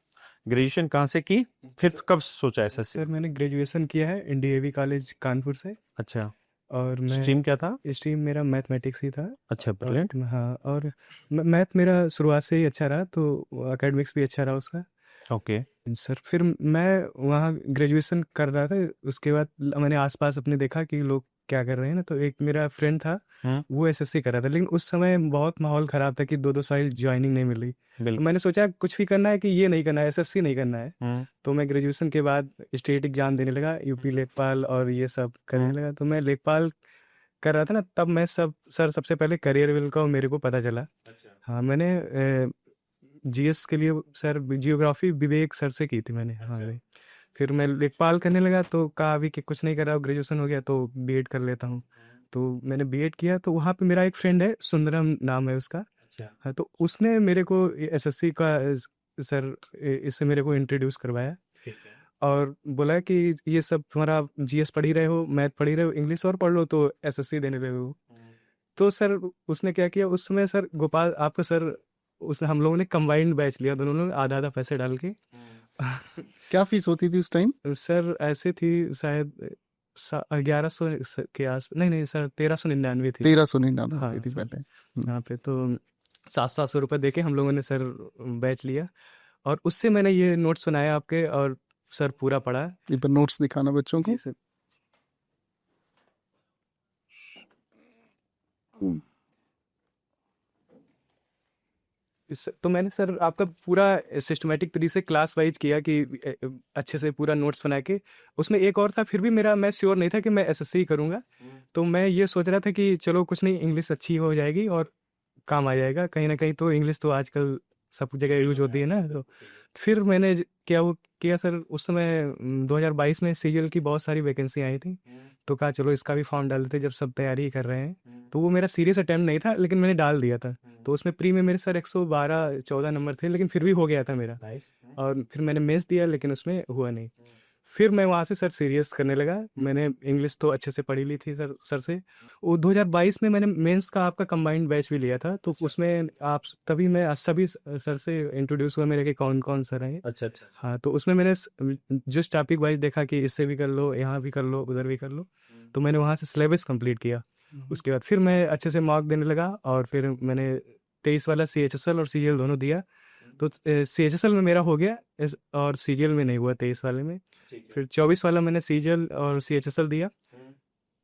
ग्रेजुएशन कहाँ से की, फिर कब सोचा एसएससी? सर मैंने ग्रेजुएशन किया है एनडीएवी कॉलेज कानपुर से। अच्छा, और मैं स्ट्रीम क्या था? स्ट्रीम मेरा मैथमेटिक्स ही था। अच्छा, और ब्रिलियंट। हाँ, और मैथ मेरा शुरुआत से ही अच्छा रहा, तो एकेडमिक्स भी अच्छा रहा उसका। ओके। सर फिर मैं वहाँ ग्रेजुएशन कर रहा था, उसके बाद मैंने आसपास अपने देखा कि लोग क्या कर रहे हैं ना, तो एक मेरा फ्रेंड था, वो एसएससी कर रहा था, लेकिन उस समय बहुत माहौल ख़राब था कि 2-2 साल ज्वाइनिंग नहीं मिल रही। तो बिल्कुल। मैंने सोचा कुछ भी करना है कि ये नहीं करना है, एसएससी नहीं करना है। तो मैं ग्रेजुएशन के बाद स्टेट एग्ज़ाम देने लगा, यूपी लेखपाल और ये सब करने लगा। तो मैं लेखपाल कर रहा था ना, तब मैं सबसे पहले करियर विल का मेरे को पता चला। हाँ, मैंने जीएस के लिए सर जियोग्राफी विवेक सर से की थी मैंने। हाँ भाई, फिर मैं लेखपाल करने लगा तो कहा अभी कि कुछ नहीं कर रहा हूँ, ग्रेजुएशन हो गया तो बीएड कर लेता हूँ। तो मैंने बीएड किया, तो वहाँ पे मेरा एक फ्रेंड है, सुंदरम नाम है उसका। हाँ, तो उसने मेरे को एसएससी का सर इससे मेरे को इंट्रोड्यूस करवाया, और बोला कि ये सब तुम्हारा जीएस पढ़ ही रहे हो, मैथ पढ़ ही रहे हो, इंग्लिश और पढ़ लो तो एसएससी देने लगे हो। तो सर उसने क्या किया उस समय, सर गोपाल आपका सर, उस हम लोगों ने कंबाइंड बैच लिया, दोनों लोग आधा आधा पैसे डाल के। क्या फीस होती थी उस टाइम? सर ऐसे थी शायद 1100 के आस, नहीं नहीं सर 1399 थी। 1399 हाँ होती थी सर, पहले। यहाँ पे तो 700 रुपये दे के हम लोगों ने सर बैच लिया, और उससे मैंने ये नोट्स बनाए आपके, और सर पूरा पढ़ा। ये पर नोट्स दिखाना बच्चों को। जी सर। तो मैंने सर आपका पूरा सिस्टमेटिक तरीके से क्लास वाइज किया कि अच्छे से पूरा नोट्स बना के। उसमें एक और था, फिर भी मैं श्योर नहीं था कि मैं एसएससी करूँगा, तो मैं ये सोच रहा था कि चलो कुछ नहीं, इंग्लिश अच्छी हो जाएगी और काम आ जाएगा कहीं ना कहीं, तो इंग्लिश तो आजकल सब जगह यूज होती है ना। तो फिर मैंने किया सर, उस समय 2022 में सीजीएल की बहुत सारी वैकेंसी आई थी, तो कहा चलो इसका भी फॉर्म डाल देते जब सब तैयारी कर रहे हैं। तो वो मेरा सीरियस अटेम्प्ट नहीं था, लेकिन मैंने डाल दिया था। तो उसमें प्री में मेरे सर 112-14 नंबर थे, लेकिन फिर भी हो गया था मेरा। और फिर मैंने मेंस दिया, लेकिन उसमें हुआ नहीं। फिर मैं वहाँ से सर सीरियस करने लगा। मैंने इंग्लिश तो अच्छे से पढ़ी ली थी सर से। वो 2022 में मैंने मेंस का आपका कंबाइंड बैच भी लिया था, तो उसमें आप तभी मैं सभी सर से इंट्रोड्यूस हुआ मेरे के कौन कौन सर हैं। अच्छा अच्छा। हाँ, तो उसमें मैंने जिस टॉपिक वाइज देखा कि इससे भी कर लो, यहाँ भी कर लो, उधर भी कर लो, तो मैंने वहाँ से सिलेबस कंप्लीट किया। उसके बाद फिर मैं अच्छे से मार्क देने लगा, और फिर मैंने 23 वाला सीएचएसएल और सीजीएल दोनों दिया। तो सीएचएसएल में मेरा हो गया, और सीजीएल में नहीं हुआ 23 वाले में। फिर 24 वाला मैंने सीजीएल और सीएचएसएल दिया।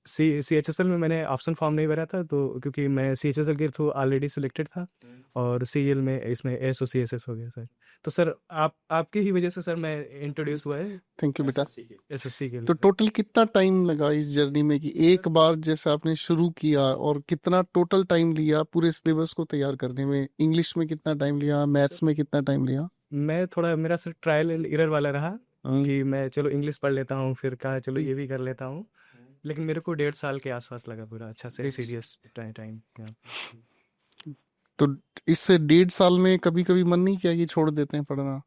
सीएचएसएल में मैंने ऑप्शन फॉर्म नहीं भरा था, तो क्योंकि मैं सीएचएसएल के थ्रू ऑलरेडी सिलेक्टेड था, और सीजीएल में इसमें एसओसीएसएस हो गया सर। तो सर आपकी ही वजह से सर मैं इंट्रोड्यूस हुआ है थैंक यू बेटा। एसएससी के लिए। तो टोटल कितना टाइम लगा इस जर्नी में, कि एक बार जैसे आपने शुरू किया, और कितना टोटल टाइम लिया पूरे सिलेबस को तैयार करने में? इंग्लिश में कितना टाइम लिया, मैथ्स में कितना टाइम लिया? मैं थोड़ा, मेरा सर ट्रायल एंड एरर वाला रहा, कि मैं चलो इंग्लिश पढ़ लेता हूँ, फिर कहा चलो ये भी कर लेता हूँ, लेकिन मेरे को 1.5 साल के आसपास लगा पूरा अच्छा से सीरियस टाइम। तो इस 1.5 साल में कभी कभी मन नहीं किया कि छोड़ देते हैं पढ़ना?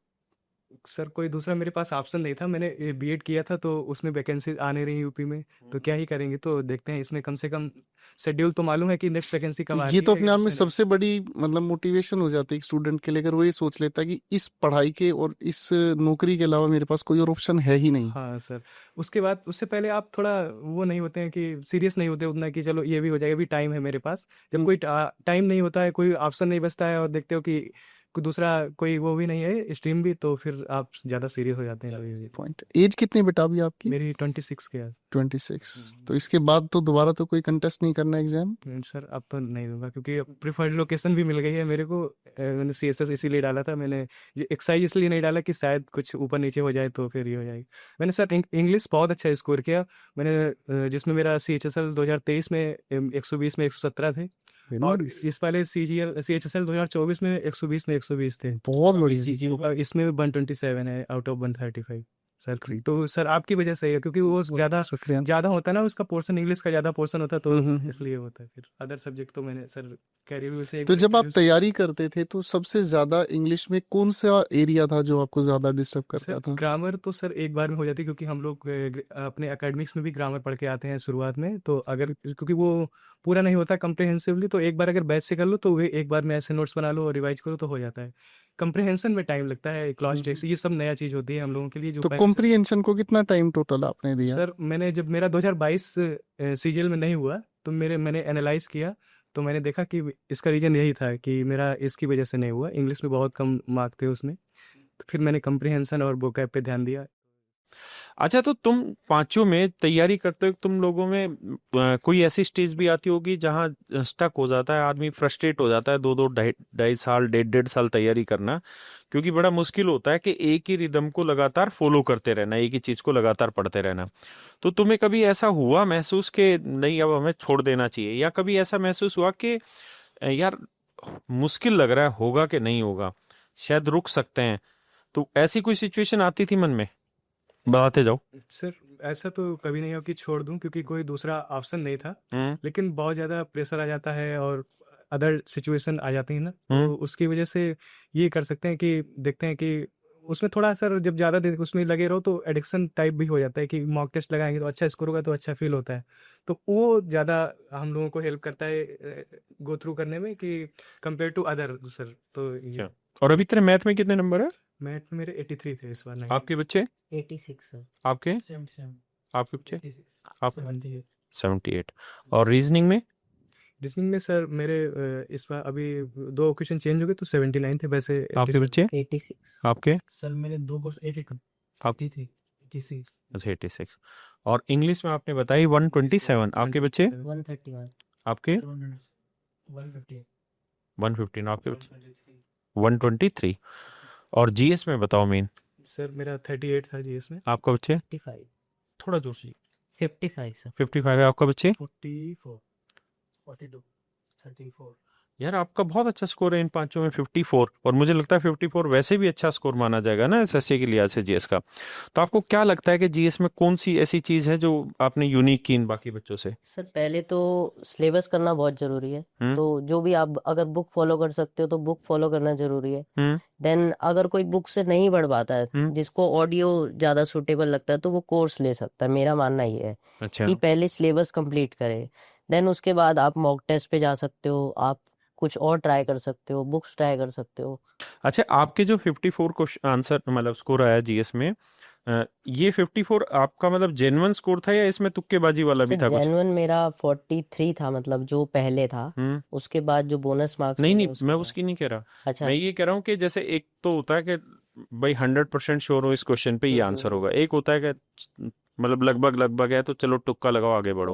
सर कोई दूसरा मेरे पास ऑप्शन नहीं था। मैंने बीएड किया था तो उसमें वैकेंसी आ नहीं रही यूपी में, तो क्या ही करेंगे। तो देखते हैं इसमें कम से कम शेड्यूल तो मालूम है कि नेक्स्ट वैकेंसी तो कब आ ये रही तो है। अपने आप में इसमें सबसे बड़ी मतलब मोटिवेशन हो जाती है स्टूडेंट के लिए, अगर वो ये सोच लेता है कि इस पढ़ाई के और इस नौकरी के अलावा मेरे पास कोई और ऑप्शन है ही नहीं। हाँ सर, उसके बाद उससे पहले आप थोड़ा वो नहीं होते हैं कि सीरियस नहीं होते उतना कि चलो ये भी हो जाएगा, अभी टाइम है मेरे पास। जब हम्म। कोई टाइम नहीं होता है, कोई ऑप्शन नहीं बचता है और देखते हो कि दूसरा कोई वो भी नहीं है स्ट्रीम भी, तो फिर आप ज़्यादा सीरियस हो जाते हैं। तो ये पॉइंट। एज कितनी बेटा अभी आपकी? मेरी 26 के 26। तो इसके बाद तो दोबारा तो कोई कंटेस्ट नहीं करना एग्जाम? सर अब तो नहीं दूंगा, क्योंकि प्रिफर्ड लोकेशन भी मिल गई है मेरे को। मैंने CSS इसीलिए डाला था। मैंने एक्साइज इसलिए नहीं डाला कि शायद कुछ ऊपर नीचे हो जाए तो फिर ये हो जाएगी। मैंने सर इंग्लिश बहुत अच्छा स्कोर किया। मैंने जिसमें मेरा CHSL 2023 में 120 में 117 थे, और इस वाले CHSL 2024 में 120 में 120 थे। बहुत बढ़िया। और इसमें 127 है आउट ऑफ 135 सर। तो सर आपकी वजह से ही है, क्योंकि वो ज़्यादा होता है ना, उसका पोर्शन इंग्लिश का ज़्यादा पोर्शन होता है, तो इसलिए होता है। फिर अदर सब्जेक्ट तो मैंने सर कैरियर से तो जब आप तैयारी करते थे तो सबसे ज्यादा इंग्लिश में कौन सा एरिया था जो आपको ज्यादा डिस्टर्ब करता था? ग्रामर तो सर एक बार में हो जाती, क्योंकि हम लोग अपने एकेडमिक्स में भी ग्रामर पढ़ के आते हैं शुरुआत में। तो अगर क्योंकि वो पूरा नहीं होता कम्प्रिहेंसिवली, तो एक बार अगर बैच से कर लो तो वे एक बार में ऐसे नोट्स बना लो और रिवाइज करो तो हो जाता है। कम्प्रिहेंशन में टाइम लगता है, क्लॉज टेक्स्ट ये सब नया चीज़ होती है हम लोगों के लिए। जो तो कॉम्प्रिहेंशन को कितना टाइम टोटल आपने दिया? सर मैंने जब मेरा 2022 CGL में नहीं हुआ तो मैंने एनालाइज किया, तो मैंने देखा कि इसका रीज़न यही था कि मेरा इसकी वजह से नहीं हुआ। इंग्लिश में बहुत कम मार्क थे उसमें, तो फिर मैंने कम्प्रिहेंशन और वोकैब पे ध्यान दिया। अच्छा, तो तुम पांचों में तैयारी करते हो, तुम लोगों में कोई ऐसी स्टेज भी आती होगी जहां स्टक हो जाता है आदमी, फ्रस्ट्रेट हो जाता है, 2-2 ढाई साल 1.5 साल तैयारी करना, क्योंकि बड़ा मुश्किल होता है कि एक ही रिदम को लगातार फॉलो करते रहना, एक ही चीज को लगातार पढ़ते रहना। तो तुम्हें कभी ऐसा हुआ महसूस कि नहीं अब हमें छोड़ देना चाहिए, या कभी ऐसा महसूस हुआ कि यार मुश्किल लग रहा है, होगा कि नहीं होगा, शायद रुक सकते हैं? तो ऐसी कोई सिचुएशन आती थी मन में? बताते जाओ। सर ऐसा तो कभी नहीं हो कि छोड़ दूं, क्योंकि कोई दूसरा ऑप्शन नहीं था। लेकिन बहुत ज़्यादा प्रेशर आ जाता है और अदर सिचुएशन आ जाती है ना, तो उसकी वजह से ये कर सकते हैं कि देखते हैं कि उसमें थोड़ा सर जब ज़्यादा देर उसमें लगे रहो तो एडिक्शन टाइप भी हो जाता है कि मॉक टेस्ट लगाएंगे तो अच्छा स्कोर होगा तो अच्छा फील होता है। तो वो ज़्यादा हम लोगों को हेल्प करता है गो थ्रू करने में कि कंपेयर टू अदर सर। तो ये और अभी तेरे मैथ में कितने नंबर है? मैथ में मेरे 83 थे इस बार। नहीं, आपके बच्चे? 86 सर। आपके? 77, आपके बच्चे? 86, आप 78। 78। और रीजनिंग में? रीजनिंग में सर मेरे इस बार अभी 2 क्वेश्चन चेंज हो गए तो 79 थे वैसे। आपके बच्चे? 86। आपके? सर मेरे 2 क्वेश्चन 83 आप 83 86। अच्छा 86। और इंग्लिश में आपने बताई 127। आपके बच्चे? 131। आपके? 158 115। आपके बच्चे? 123। और जीएस में बताओ मेन। सर मेरा 38 था जीएस में। आपका बच्चे? 55। थोड़ा जोर से। 55 सर। 55 है आपका बच्चे? 44 42 34। यार आपका बहुत अच्छा स्कोर है इन पांचों में, 54। और मुझे लगता है 54 वैसे भी अच्छा स्कोर माना जाएगा ना एसएससी के लिहाज से जीएस का। तो आपको क्या लगता है कि जीएस में कौन सी ऐसी चीज है जो आपने यूनिक की इन बाकी बच्चों से? सर पहले तो सिलेबस करना बहुत जरूरी है। तो जो भी आप अगर बुक फॉलो कर सकते हो तो बुक फॉलो करना जरूरी है। देन अगर कोई बुक से नहीं पढ़ पाता है, जिसको ऑडियो ज्यादा सूटेबल लगता है, तो वो कोर्स ले सकता है। मेरा मानना ये है अच्छा। कि पहले सिलेबस कंप्लीट करे, देन उसके बाद आप मॉक टेस्ट पे जा सकते हो, आप कुछ और ट्राई कर सकते हो, बुक्स ट्राई कर सकते हो। अच्छा, आपके जो 54 क्वेश्चन आंसर मतलब स्कोर आया जीएस में, ये 54 आपका मतलब जेन्युइन स्कोर था या इसमें तुक्केबाजी वाला भी सर था कुछ? जेन्युइन मेरा 43 था, मतलब जो पहले था। उसके बाद जो बोनस मार्क्स नहीं मिले नहीं, उसके मैं बाद। उसकी नहीं कह रहा। अच्छा। मैं ये कह रहा हूँ कि जैसे एक तो होता है कि भाई 100% श्योर हो इस क्वेश्चन पे ये आंसर होगा, एक होता है कि मतलब लगभग है तो चलो तुक्का लगाओ आगे बढ़ो।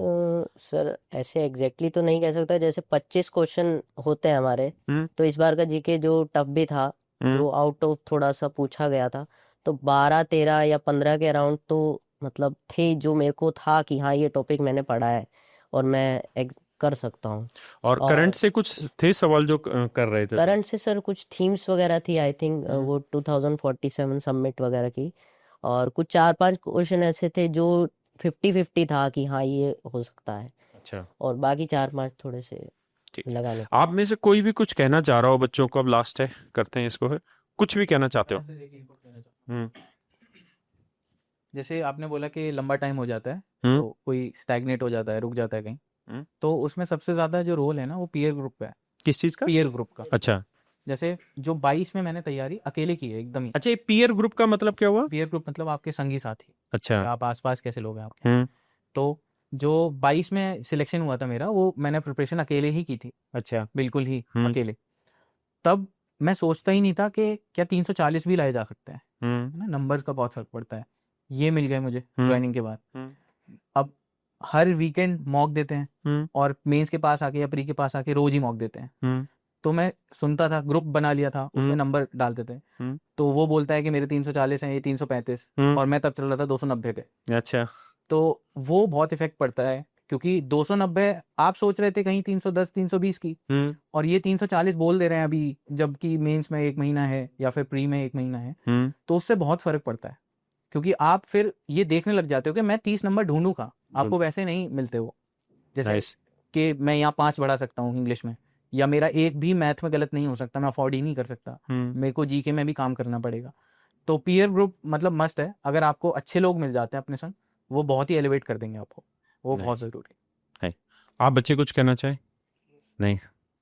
सर ऐसे एग्जैक्टली तो नहीं कह सकता। जैसे 25 क्वेश्चन होते हैं हमारे, तो इस बार का जीके जो टफ भी था, जो आउट ऑफ थोड़ा सा पूछा गया था, तो 12, 13 या 15 के अराउंड तो मतलब थे जो मेरे को था कि हाँ ये टॉपिक मैंने पढ़ा है और मैं कर सकता हूँ। और करंट से कुछ थे सवाल जो कर रहे थे? करंट से सर कुछ थीम्स वगैरह थी, आई थिंक वो 2047 सबमिट वगैरह की, और कुछ 4-5 क्वेश्चन ऐसे थे जो 50-50 था कि हाँ ये हो सकता है। अच्छा। और बाकी 4-5 थोड़े से ठीक। लगाने। आप में से कोई भी कुछ कहना चाह रहा हो बच्चों को? अब लास्ट है, करते हैं इसको, है कुछ भी कहना चाहते हो? जैसे आपने बोला कि लंबा टाइम हो जाता है हम्म। तो कोई स्टैग्नेट हो जाता है, रुक जाता है कहीं, तो उसमें सबसे ज्यादा जो रोल है ना वो पीयर ग्रुप का है। किस चीज का? पीयर ग्रुप का। अच्छा जैसे जो 22 में मैंने तैयारी अकेले की है एकदम ही। अच्छा, ये पीयर ग्रुप का मतलब क्या हुआ? पीयर ग्रुप मतलब आपके संगी साथी, अच्छा। आप आसपास कैसे लोग हैं आपके। तो जो 22 में सिलेक्शन हुआ था मेरा, वो मैंने प्रिपरेशन अकेले ही की थी, अच्छा। बिल्कुल ही अकेले। तब मैं सोचता ही नहीं था कि क्या 340 भी लाए जा सकते हैं, है ना, नंबर का बहुत फर्क पड़ता है। ये मिल गए मुझे ज्वाइनिंग के बाद। अब हर वीकेंड मॉक देते हैं और मेंस के पास आके या प्री के पास आके रोज ही मॉक देते हैं। तो मैं सुनता था, ग्रुप बना लिया था, उसमें नंबर डालते थे, तो वो बोलता है कि मेरे 340 हैं, ये 335, और मैं तब चल रहा था 290 पे। अच्छा। तो वो बहुत इफेक्ट पड़ता है, क्योंकि 290 आप सोच रहे थे कहीं 310 320 की, और ये 340 बोल दे रहे हैं अभी, जबकि मेंस में 1 महीना है या फिर प्री में 1 महीना है। तो उससे बहुत फर्क पड़ता है, क्योंकि आप फिर ये देखने लग जाते हो कि मैं 30 नंबर ढूंढूंगा, आपको वैसे नहीं मिलते वो। जैसे कि मैं यहाँ 5 बढ़ा सकता हूँ इंग्लिश में, या मेरा एक भी मैथ में गलत नहीं हो सकता, मैं अफोर्ड ही नहीं कर सकता, मेरे को जीके में भी काम करना पड़ेगा। तो पीयर ग्रुप मतलब मस्ट है, अगर आपको अच्छे लोग मिल जाते हैं अपने संग, वो बहुत ही एलिवेट कर देंगे आपको, वो बहुत जरूरी है। आप बच्चे कुछ कहना चाहें? नहीं,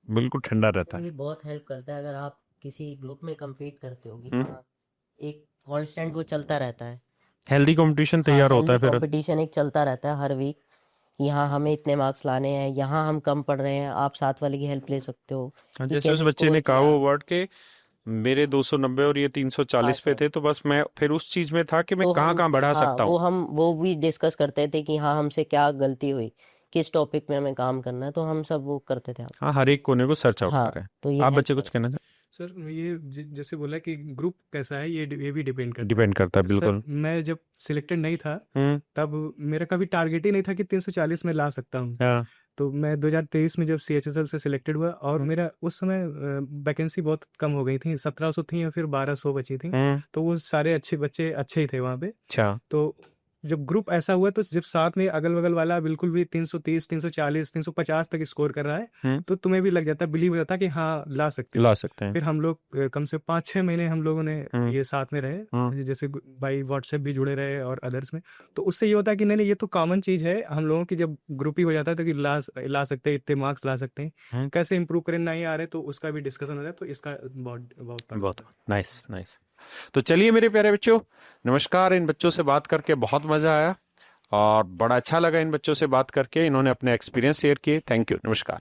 बिल्कुल ठंडा रहता है। ये बहुत हेल्प करता है अगर आप किसी ग्रुप में compete करते हो कि हाँ, एक कांस्टेंट वो चलता रहता है। हेल्दी कंपटीशन तैयार होता है फिर। कंपटीशन एक चलता रहता है हर वीक कि हाँ हमें इतने मार्क्स लाने हैं, यहाँ हम कम पढ़ रहे हैं, आप साथ वाले की हेल्प ले सकते हो कि जैसे उस कैसे बच्चे score ने कहा किया। वो वर्ड के मेरे 290 और ये 340 पे सर। थे, तो बस मैं फिर उस चीज में था कि मैं तो कहाँ हम कहाँ बढ़ा हाँ सकता हूँ। वो भी डिस्कस करते थे कि हाँ हमसे क्या गलती हुई, किस टॉपिक में हमें काम करना है, तो हम सब वो करते थे। हाँ, हर एक कोने को सर्च आउट हाँ करें। तो ये आप हेल्प बच्चे कुछ कहना चाहें? सर ये जैसे बोला कि ग्रुप कैसा है, ये भी डिपेंड करता है। डिपेंड करता है, सर बिल्कुल। मैं जब सिलेक्टेड नहीं था तब मेरा कभी टारगेट ही नहीं था कि 340 में ला सकता हूँ। हाँ। तो मैं 2023 में जब CHSL से सिलेक्टेड हुआ, और मेरा उस समय वैकेंसी बहुत कम हो गई थी, 1700 थी या फिर 1200 बची थी। तो वो सारे अच्छे बच्चे अच्छे ही थे वहाँ पे। अच्छा। तो जब ग्रुप ऐसा हुआ, तो जब साथ में अगल बगल वाला बिल्कुल भी 330 340 350 तक स्कोर कर रहा है, तो तुम्हें भी लग जाता है, बिलीव हो जाता है कि हाँ ला सकते हैं। फिर हम लोग कम से 5-6 महीने हम लोगों ने ये साथ में रहे, जैसे बाई व्हाट्सएप भी जुड़े रहे और अदर्स में। तो उससे ये होता है कि नहीं ये तो कॉमन चीज है हम लोगों की, जब ग्रुप ही हो जाता है तो कि ला सकते हैं, इतने मार्क्स ला सकते हैं, कैसे इंप्रूव करें, नहीं आ रहे तो उसका भी डिस्कशन होता है। तो इसका बहुत नाइस नाइस। तो चलिए मेरे प्यारे बच्चों, नमस्कार। इन बच्चों से बात करके बहुत मजा आया और बड़ा अच्छा लगा इन बच्चों से बात करके, इन्होंने अपने एक्सपीरियंस शेयर किए। थैंक यू, नमस्कार।